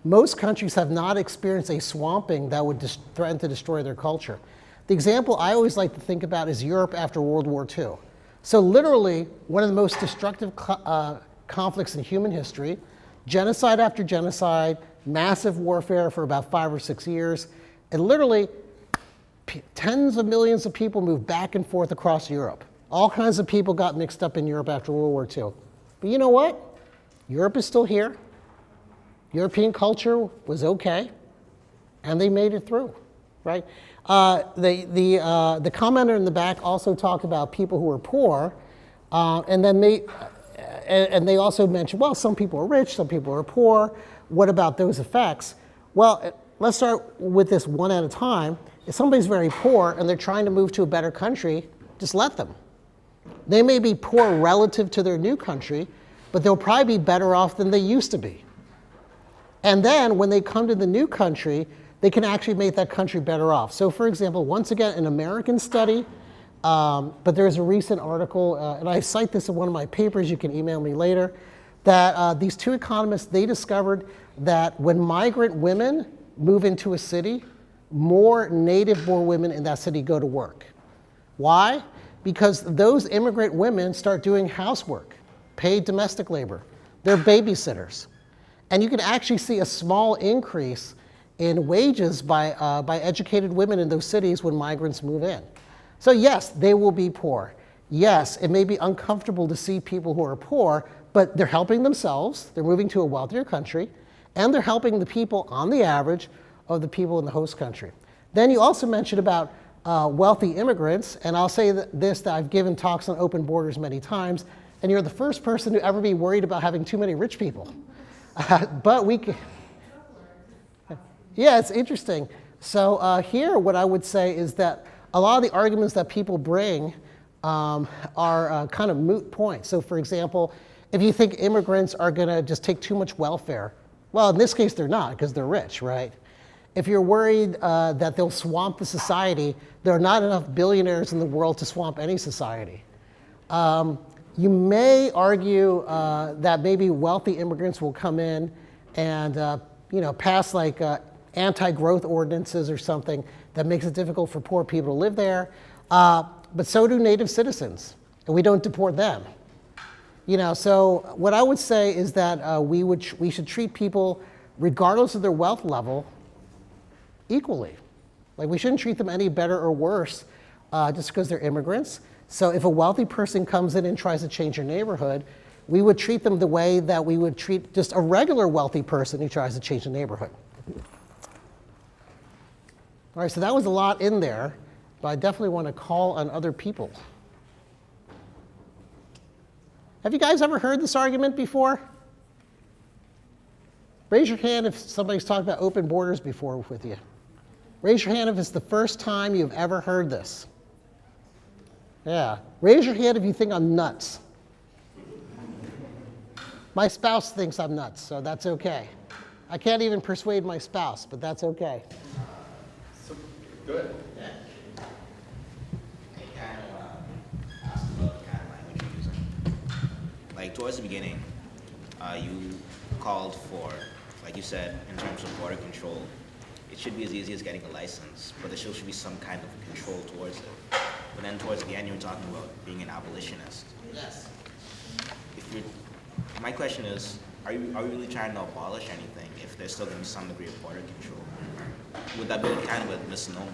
most countries have not experienced a swamping that would threaten to destroy their culture. The example I always like to think about is Europe after World War II. So literally, one of the most destructive conflicts in human history, genocide after genocide, massive warfare for about 5 or 6 years, and literally tens of millions of people moved back and forth across Europe. All kinds of people got mixed up in Europe after World War II. But you know what? Europe is still here. European culture was okay, and they made it through, right? The commenter in the back also talked about people who are poor, and they also mentioned, well, some people are rich, some people are poor. What about those effects? Well, let's start with this one at a time. If somebody's very poor and they're trying to move to a better country, just let them. They may be poor relative to their new country, but they'll probably be better off than they used to be. And then when they come to the new country, they can actually make that country better off. So for example, once again, an American study, but there's a recent article, and I cite this in one of my papers, you can email me later, that these two economists, they discovered that when migrant women move into a city, more native-born women in that city go to work. Why? Because those immigrant women start doing housework, paid domestic labor. They're babysitters. And you can actually see a small increase in wages by educated women in those cities when migrants move in. So yes, they will be poor. Yes, it may be uncomfortable to see people who are poor, but they're helping themselves, they're moving to a wealthier country, and they're helping the people on the average of the people in the host country. Then you also mentioned about wealthy immigrants, and I'll say that I've given talks on open borders many times, and you're the first person to ever be worried about having too many rich people. But we can, yeah, it's interesting. So here, what I would say is that a lot of the arguments that people bring are kind of moot points. So for example, if you think immigrants are going to just take too much welfare, well, in this case, they're not because they're rich, right? If you're worried that they'll swamp the society, there are not enough billionaires in the world to swamp any society. You may argue that maybe wealthy immigrants will come in and pass like anti-growth ordinances or something that makes it difficult for poor people to live there. But so do native citizens, and we don't deport them. So what I would say is that we should treat people, regardless of their wealth level, equally. Like we shouldn't treat them any better or worse just because they're immigrants. So if a wealthy person comes in and tries to change your neighborhood, we would treat them the way that we would treat just a regular wealthy person who tries to change the neighborhood. All right, so that was a lot in there, but I definitely want to call on other people. Have you guys ever heard this argument before? Raise your hand if somebody's talked about open borders before with you. Raise your hand if it's the first time you've ever heard this. Yeah. Raise your hand if you think I'm nuts. My spouse thinks I'm nuts, so that's okay. I can't even persuade my spouse, but that's okay. Good. Yeah. I kind of want to ask about the kind of language you're using. Like towards the beginning, you called for, like you said, in terms of border control, it should be as easy as getting a license, but there still should be some kind of control towards it. But then towards the end, you were talking about being an abolitionist. Yes. My question is, are we really trying to abolish anything if there's still going to be some degree of border control? Would that be kind of a misnomer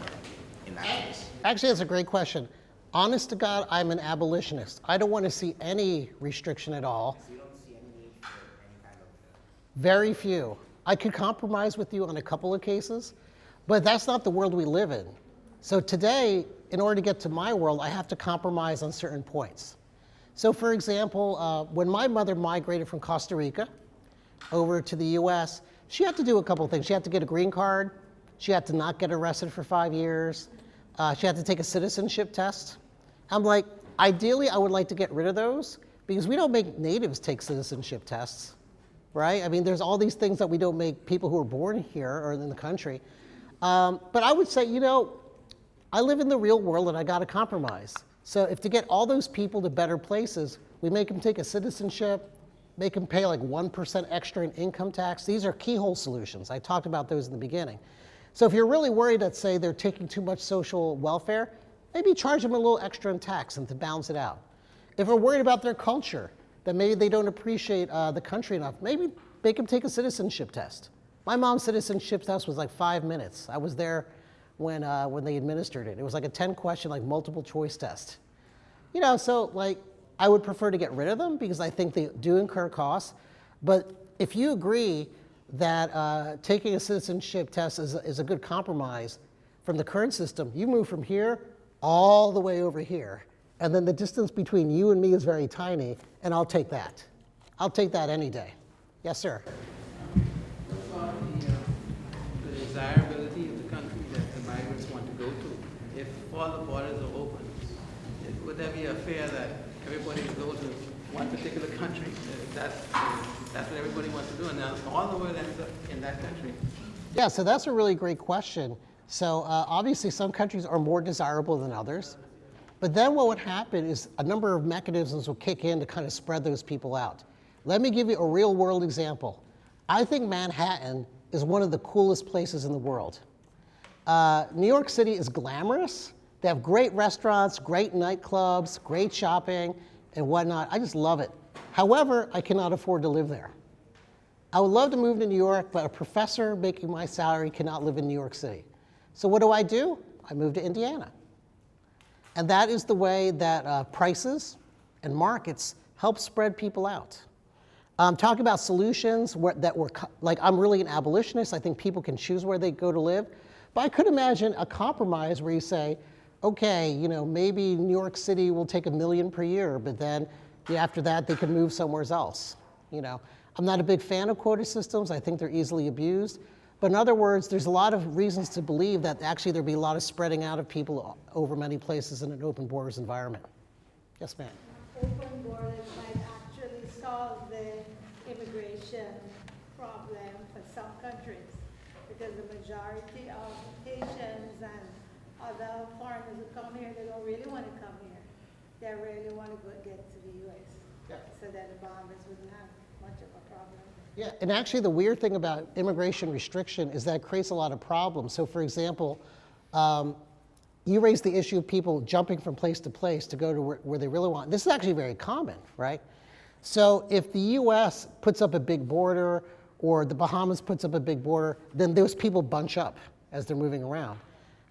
in that case? Actually, that's a great question. Honest to God, I'm an abolitionist. I don't want to see any restriction at all. So you don't see any need for any kind of... Very few. I could compromise with you on a couple of cases, but that's not the world we live in. So today, in order to get to my world, I have to compromise on certain points. So for example, when my mother migrated from Costa Rica over to the US, she had to do a couple of things. She had to get a green card. She had to not get arrested for 5 years. She had to take a citizenship test. I'm like, ideally, I would like to get rid of those because we don't make natives take citizenship tests, right? I mean, there's all these things that we don't make people who are born here or in the country. But I would say, I live in the real world and I got to compromise. So if to get all those people to better places, we make them take a citizenship, make them pay like 1% extra in income tax. These are keyhole solutions. I talked about those in the beginning. So if you're really worried that, say, they're taking too much social welfare, maybe charge them a little extra in tax and to balance it out. If we're worried about their culture, that maybe they don't appreciate the country enough, maybe make them take a citizenship test. My mom's citizenship test was like 5 minutes. I was there when they administered it. It was like a 10-question, like multiple choice test. So like I would prefer to get rid of them because I think they do incur costs. But if you agree that taking a citizenship test is a good compromise from the current system, you move from here all the way over here. And then the distance between you and me is very tiny, and I'll take that. I'll take that any day. Yes, sir. What about the desirability of the country that the migrants want to go to? If all the borders are open, would there be a fear that everybody would go to one particular country? That's what everybody wants to do, and now all the world ends up in that country. Yeah, so that's a really great question. So obviously some countries are more desirable than others. But then what would happen is a number of mechanisms will kick in to kind of spread those people out. Let me give you a real world example. I think Manhattan is one of the coolest places in the world. New York City is glamorous. They have great restaurants, great nightclubs, great shopping, and whatnot. I just love it. However, I cannot afford to live there. I would love to move to New York, but a professor making my salary cannot live in New York City. So what do? I move to Indiana. And that is the way that prices and markets help spread people out. Talking about solutions like I'm really an abolitionist. I think people can choose where they go to live. But I could imagine a compromise where you say, okay, maybe New York City will take $1 million per year, but then after that they can move somewhere else. I'm not a big fan of quota systems. I think they're easily abused. But in other words, there's a lot of reasons to believe that actually there'd be a lot of spreading out of people over many places in an open borders environment. Yes, ma'am. Open borders might actually solve the immigration problem for some countries, because the majority of Haitians and other foreigners who come here, they don't really want to come here. They really want to go get to the U.S. Yeah. So that the Bahamas wouldn't have much of a problem. Yeah, and actually the weird thing about immigration restriction is that it creates a lot of problems. So for example, you raised the issue of people jumping from place to place to go to where they really want. This is actually very common, right? So if the US puts up a big border or the Bahamas puts up a big border, then those people bunch up as they're moving around.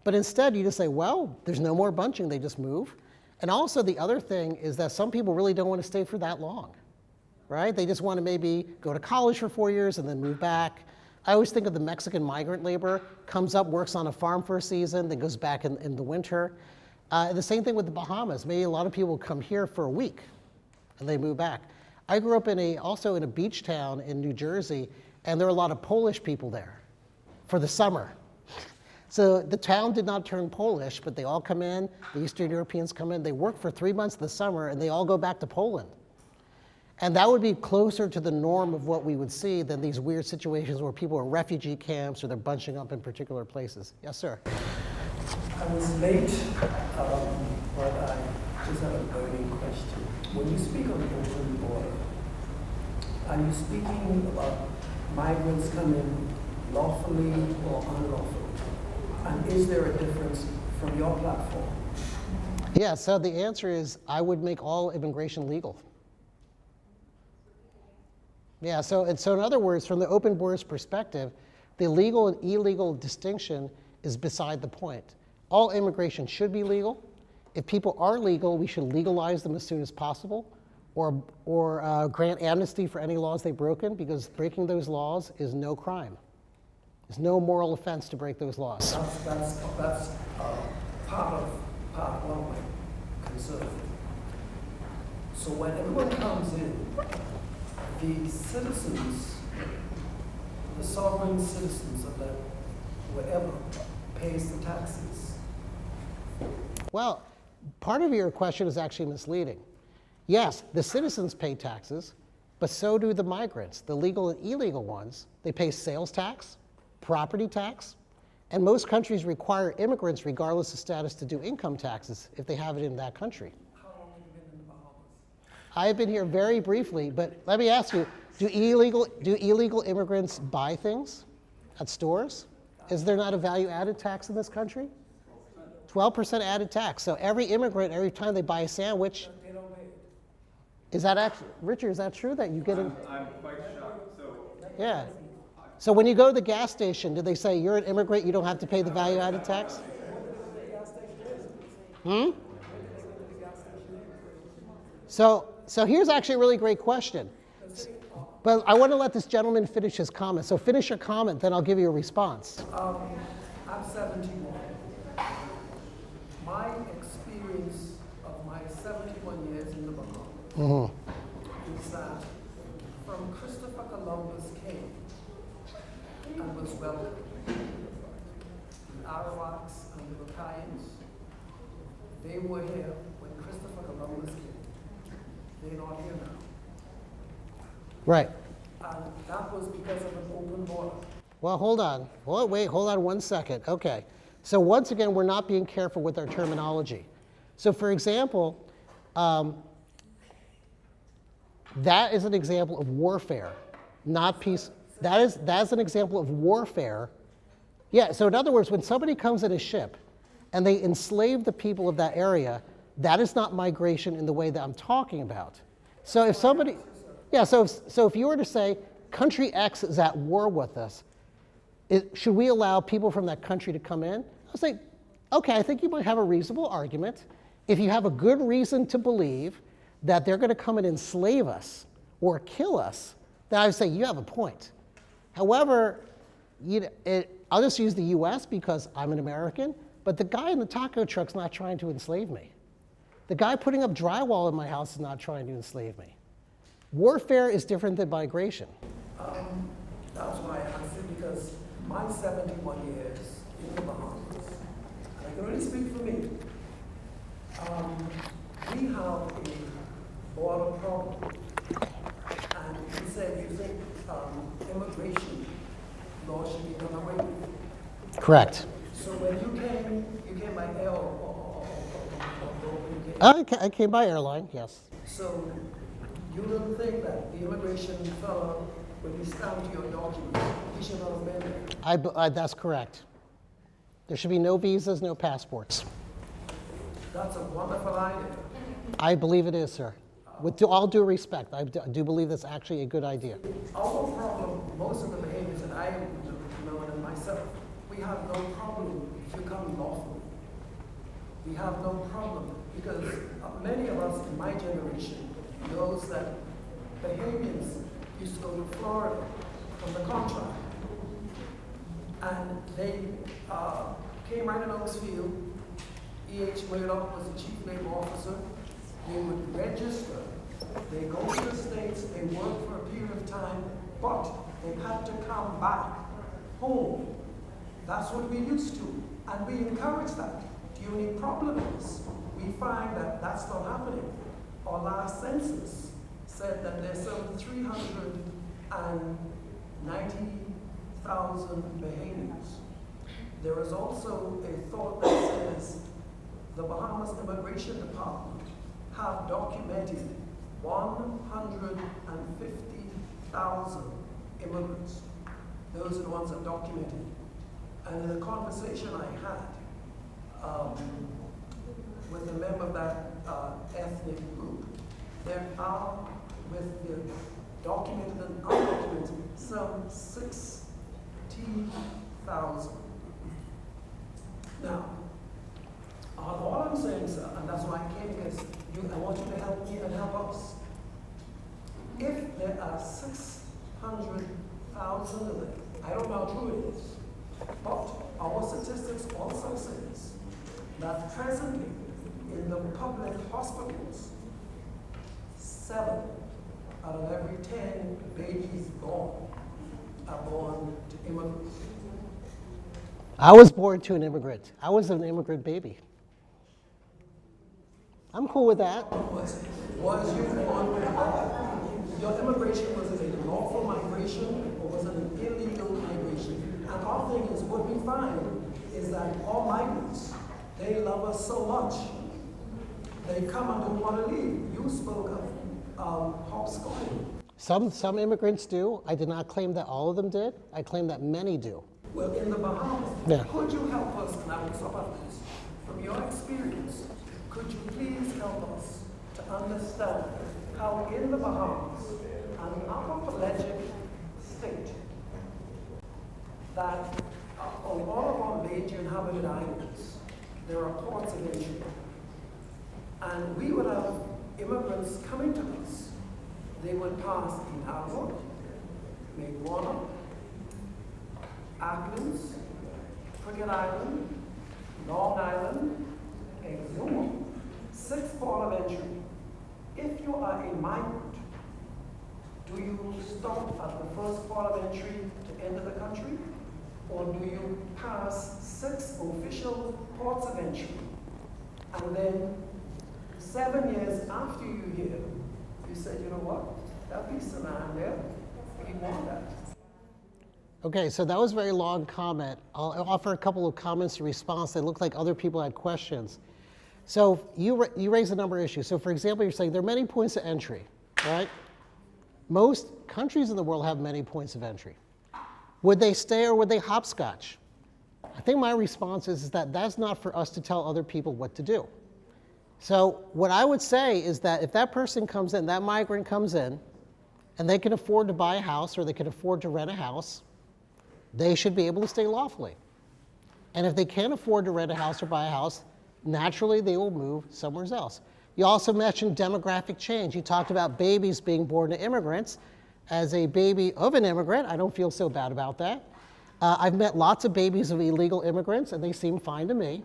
But instead you just say, well, there's no more bunching, they just move. And also the other thing is that some people really don't want to stay for that long, right? They just want to maybe go to college for 4 years and then move back. I always think of the Mexican migrant labor, comes up, works on a farm for a season, then goes back in the winter. The same thing with the Bahamas. Maybe a lot of people come here for a week and they move back. I grew up also in a beach town in New Jersey, and there were a lot of Polish people there for the summer. So the town did not turn Polish, but they all come in, the Eastern Europeans come in, they work for 3 months of the summer, and they all go back to Poland. And that would be closer to the norm of what we would see than these weird situations where people are in refugee camps or they're bunching up in particular places. Yes, sir. I was late, but I just have a burning question. When you speak of the open border, are you speaking about migrants coming lawfully or unlawfully? And is there a difference from your platform? Yeah, so the answer is I would make all immigration legal. Yeah, so in other words, from the open borders perspective, the legal and illegal distinction is beside the point. All immigration should be legal. If people are legal, we should legalize them as soon as possible, or grant amnesty for any laws they've broken, because breaking those laws is no crime. There's no moral offense to break those laws. That's part one of my concern. So when everyone comes in, the citizens, the sovereign citizens of that wherever pays the taxes. Well, part of your question is actually misleading. Yes, the citizens pay taxes, but so do the migrants, the legal and illegal ones. They pay sales tax, property tax, and most countries require immigrants, regardless of status, to do income taxes if they have it in that country. How long have you been in the Bahamas? I've been here very briefly, but let me ask you, do illegal immigrants buy things at stores? Is there not a value-added tax in this country? 12% added tax. So every immigrant, every time they buy a sandwich, They don't pay it. is that actually, Richard, is that true that you get in? I'm quite shocked. So Yeah. So when you go to the gas station, do they say you're an immigrant, you don't have to pay the value-added tax? So here's actually a really great question. But I want to let this gentleman finish his comment. So finish your comment, then I'll give you a response. I'm 71. My experience of my 71 years in the Bahamas is that from Christopher Columbus came and was welcomed, the Arawaks and the Lucayans, they were here when Christopher Columbus came. They're not here now. Right. And that was because of an open border. Well, hold on. Well, wait, hold on 1 second. Okay. So once again, we're not being careful with our terminology. So for example, that is an example of warfare, not peace. That's an example of warfare. Yeah, so in other words, when somebody comes in a ship and they enslave the people of that area, that is not migration in the way that I'm talking about. So if somebody, yeah, so if you were to say, country X is at war with us, should we allow people from that country to come in? I was like, okay, I think you might have a reasonable argument. If you have a good reason to believe that they're going to come and enslave us or kill us, then I would say you have a point. However, I'll just use the US because I'm an American, but the guy in the taco truck's not trying to enslave me. The guy putting up drywall in my house is not trying to enslave me. Warfare is different than migration. That's why I answered, because my 71 years in the Bahamas, and I can only speak for me, we have a border problem. And you said you think immigration law should be done away with. Correct. So when you came by air or you came? I came by airline, yes. So you don't think that the immigration fellow, when he stamped your documents, he should not have been there? That's correct. There should be no visas, no passports. That's a wonderful idea. I believe it is, sir. With all due respect, I do believe that's actually a good idea. Our problem, most of the behaviors that I know and myself, we have no problem if you come lawfully. We have no problem because many of us in my generation knows that Bahamians used to go to Florida from the contract. And they came right in Oaksfield. E.H. Murdoch was the chief naval officer. They would register. They go to the States, they work for a period of time, but they had to come back home. That's what we used to, and we encourage that. The only problem is, we find that that's not happening. Our last census said that there's some 390,000 Bahamians. There is also a thought that says the Bahamas Immigration Department have documented 150,000 immigrants. Those are the ones that documented. And in a conversation I had with a member of that ethnic group, there are, with the documented and undocumented, some 60,000. Now, all I'm saying, sir, and that's why I came, because I want you to help me and help us. If there are 600,000 of them, I don't know how true it is, but our statistics also says that presently in the public hospitals, 7 out of every 10 babies born are born to immigrants. I was born to an immigrant. I was an immigrant baby. I'm cool with that. Was you born with your immigration, was it a lawful migration or was it an illegal migration? And our thing is, what we find is that all migrants, they love us so much, they come and don't want to leave. You spoke of hopscotching. Some immigrants do. I did not claim that all of them did. I claim that many do. Well, in the Bahamas, Yeah. Could you help us, and I will stop at this, from your experience, could you please help us to understand how in the Bahamas, an archipelagic state, that on all of our major inhabited islands, there are ports of entry. And we would have immigrants coming to us. They would pass Inagua, Meguana, Acklands, Cricket Island, Long Island, Exuma, 6 port of entry. If you are a migrant, do you stop at the first port of entry to enter the country? Or do you pass 6 official ports of entry? And then 7 years after you here, you said, you know what? That piece of land there, we want that. Okay, so that was a very long comment. I'll offer a couple of comments in response that look like other people had questions. So you raised a number of issues. So for example, you're saying there are many points of entry, right? Most countries in the world have many points of entry. Would they stay or would they hopscotch? I think my response is that that's not for us to tell other people what to do. So what I would say is that if that person comes in, that migrant comes in, and they can afford to buy a house or they can afford to rent a house, they should be able to stay lawfully. And if they can't afford to rent a house or buy a house, naturally they will move somewhere else. You also mentioned demographic change. You talked about babies being born to immigrants. As a baby of an immigrant, I don't feel so bad about that. I've met lots of babies of illegal immigrants, and they seem fine to me.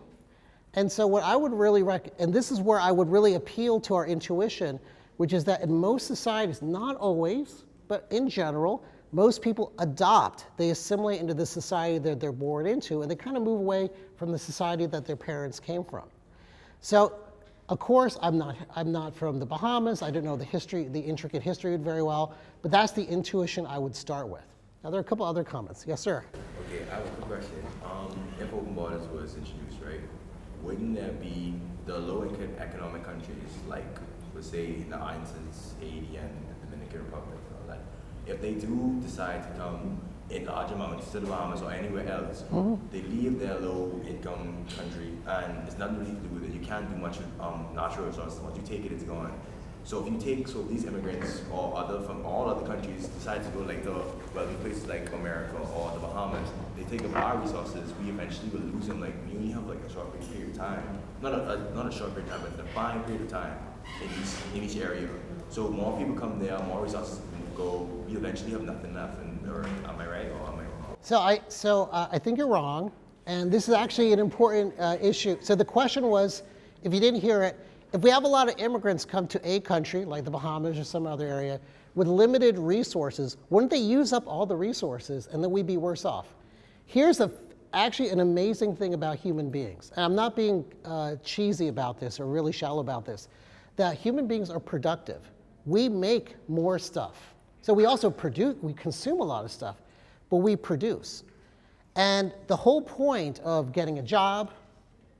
And so what I would really and this is where I would really appeal to our intuition, which is that in most societies, not always, but in general, most people adopt, they assimilate into the society that they're born into, and they kind of move away from the society that their parents came from. So, of course, I'm not from the Bahamas. I don't know the history, the intricate history very well, but that's the intuition I would start with. Now, there are a couple other comments. Yes, sir? Okay, I have a quick question. If open borders was introduced, right, wouldn't there be the low-income economic countries, like, let's say, in the instance, Haiti and the Dominican Republic, or like, if they do decide to come in large amounts to the Bahamas or anywhere else, they leave their low-income country, and it's nothing really to do with it. You can't do much with natural resources. Once you take it, it's gone. So if you take, so these immigrants or other from all other countries decide to go like the wealthy places like America or the Bahamas, they take up our resources, we eventually will lose them. Like we only have like a short period of time, not a short period of time, but a defined period of time in each area. So more people come there, more resources go, we eventually have nothing left. Or am I right or am I wrong? So I think you're wrong, and this is actually an important issue. So the question was, if you didn't hear it, if we have a lot of immigrants come to a country, like the Bahamas or some other area, with limited resources, wouldn't they use up all the resources and then we'd be worse off? Here's actually an amazing thing about human beings, and I'm not being cheesy about this or really shallow about this, that human beings are productive. We make more stuff. So we also produce, we consume a lot of stuff, but we produce. And the whole point of getting a job,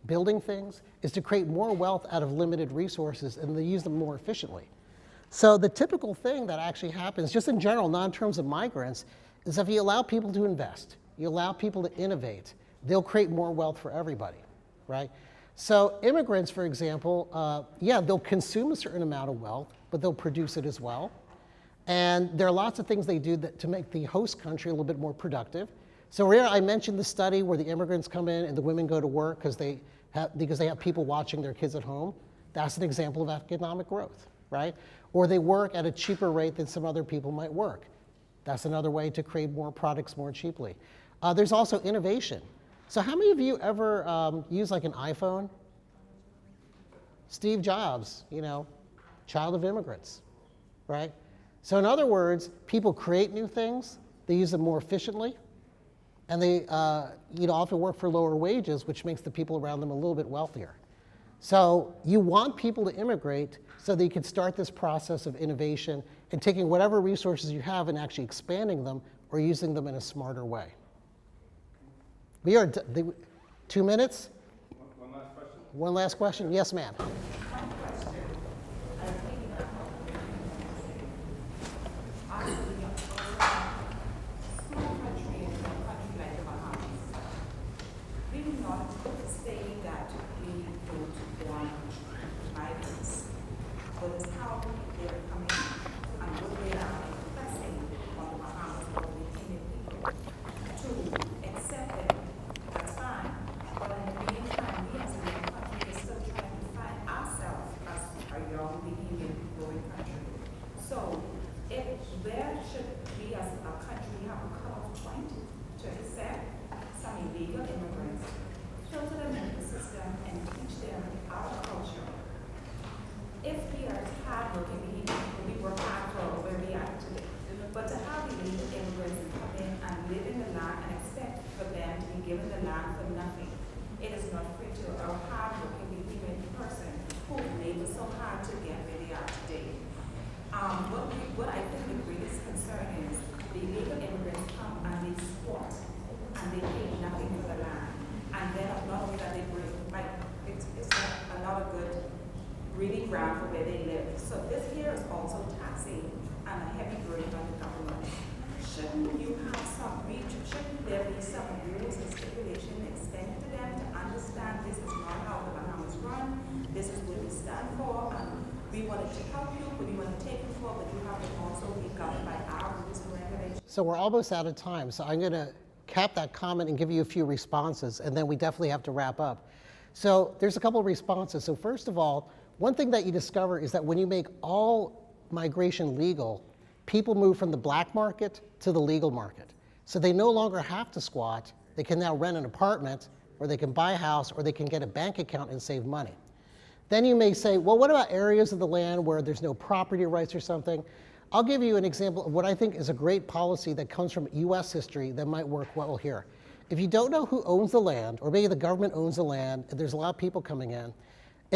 building things, is to create more wealth out of limited resources and to use them more efficiently. So the typical thing that actually happens, just in general, not in terms of migrants, is if you allow people to invest, you allow people to innovate, they'll create more wealth for everybody, right? So immigrants, for example, yeah, they'll consume a certain amount of wealth, but they'll produce it as well. And there are lots of things they do to make the host country a little bit more productive. So here I mentioned the study where the immigrants come in and the women go to work because they have people watching their kids at home. That's an example of economic growth, right? Or they work at a cheaper rate than some other people might work. That's another way to create more products more cheaply. There's also innovation. So how many of you ever use like an iPhone? Steve Jobs, child of immigrants, right? So in other words, people create new things, they use them more efficiently, and they often work for lower wages, which makes the people around them a little bit wealthier. So you want people to immigrate so that you can start this process of innovation and taking whatever resources you have and actually expanding them or using them in a smarter way. We are 2 minutes? One last question? One last question? Yes, ma'am. What I think the greatest concern is the illegal immigrants come and they squat and they pay nothing for the land. And then not only that they bring, it's another good breeding ground for where they live. So this here is also taxing and a heavy burden on the government. Shouldn't there be some rules and stipulation extended to them to understand this is not how the Bahamas run, this is what we stand for, and we wanted to help you, but we want to take you for, but you have to also be governed by our rules and regulations. So we're almost out of time, so I'm going to cap that comment and give you a few responses, and then we definitely have to wrap up. So there's a couple of responses. So first of all, one thing that you discover is that when you make all migration legal, people move from the black market to the legal market. So they no longer have to squat. They can now rent an apartment, or they can buy a house, or they can get a bank account and save money. Then you may say, well, what about areas of the land where there's no property rights or something? I'll give you an example of what I think is a great policy that comes from US history that might work well here. If you don't know who owns the land, or maybe the government owns the land, and there's a lot of people coming in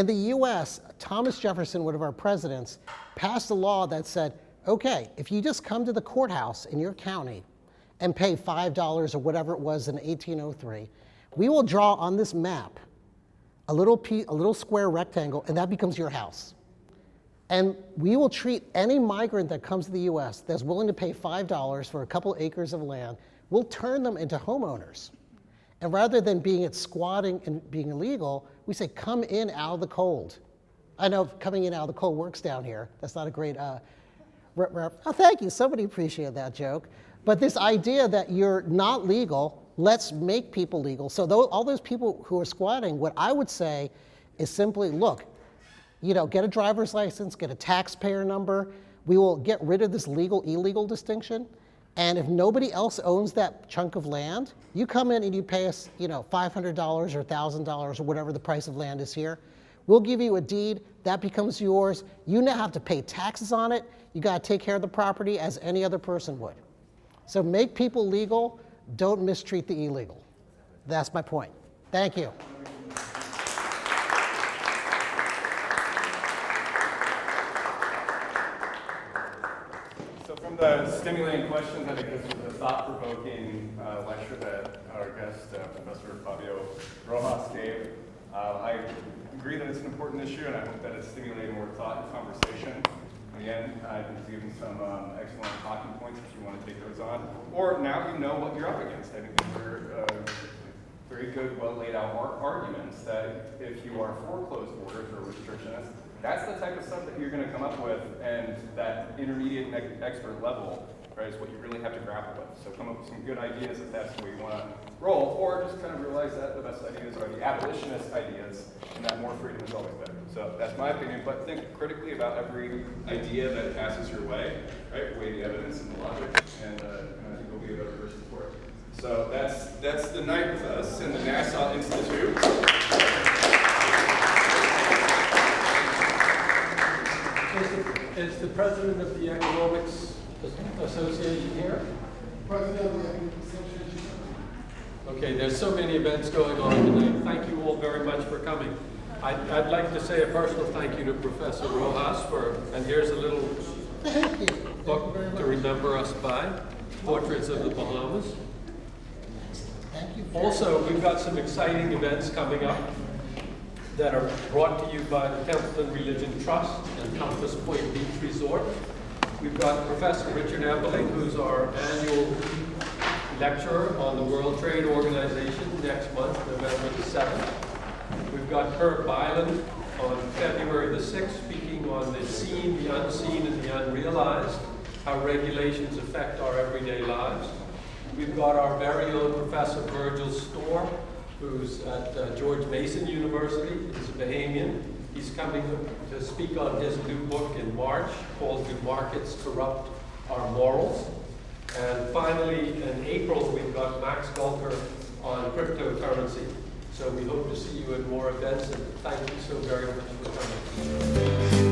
the US, Thomas Jefferson, one of our presidents, passed a law that said, okay, if you just come to the courthouse in your county and pay $5 or whatever it was in 1803, we will draw on this map a little square rectangle, and that becomes your house. And we will treat any migrant that comes to the US that's willing to pay $5 for a couple acres of land, we'll turn them into homeowners. And rather than being at squatting and being illegal, we say come in out of the cold. I know coming in out of the cold works down here. That's not a great, oh, thank you, somebody appreciated that joke. But this idea that you're not legal, let's make people legal. So all those people who are squatting, what I would say is simply, look, get a driver's license, get a taxpayer number. We will get rid of this legal-illegal distinction. And if nobody else owns that chunk of land, you come in and you pay us, $500 or $1,000 or whatever the price of land is here. We'll give you a deed, that becomes yours. You now have to pay taxes on it. You got to take care of the property as any other person would. So make people legal, don't mistreat the illegal. That's my point. Thank you. So from the stimulating questions, I think this was a thought-provoking lecture that our guest, Professor Fabio Rojas, gave. I agree that it's an important issue, and I hope that it's stimulating more thought and conversation. Again, I think he's given some excellent talking points if you want to take those on. Or now you know what you're up against. I think these are very good, well laid out arguments that if you are for closed borders or restrictionists, that's the type of stuff that you're going to come up with, and that intermediate expert level, right, is what you really have to grapple with. So come up with some good ideas if that's the way you want to roll, or just kind of realize that the best ideas are the abolitionist ideas, and that more freedom is always better. So that's my opinion, but think critically about every idea that passes your way, right? Weigh the evidence and the logic, and I think you'll be a better person for it. So that's the night with us in the Nassau Institute. Is the president of the Economics Association here? President of the Economic Association. Okay, there's so many events going on tonight. Thank you all very much for coming. I'd like to say a personal thank you to Professor Rojas and here's a little book to remember us by, Portraits of the Bahamas. Also, we've got some exciting events coming up that are brought to you by the Templeton Religion Trust and Compass Point Beach Resort. We've got Professor Richard Ebeling, who's our annual lecturer on the World Trade Organization next month, November the 7th. We've got Kurt Byland on February the 6th, speaking on the seen, the unseen, and the unrealized, how regulations affect our everyday lives. We've got our very own Professor Virgil Storr, who's at George Mason University. He's a Bahamian. He's coming to speak on his new book in March called Do Markets Corrupt Our Morals? And finally, in April, we've got Max Gulker on cryptocurrency. So we hope to see you at more events, and thank you so very much for coming.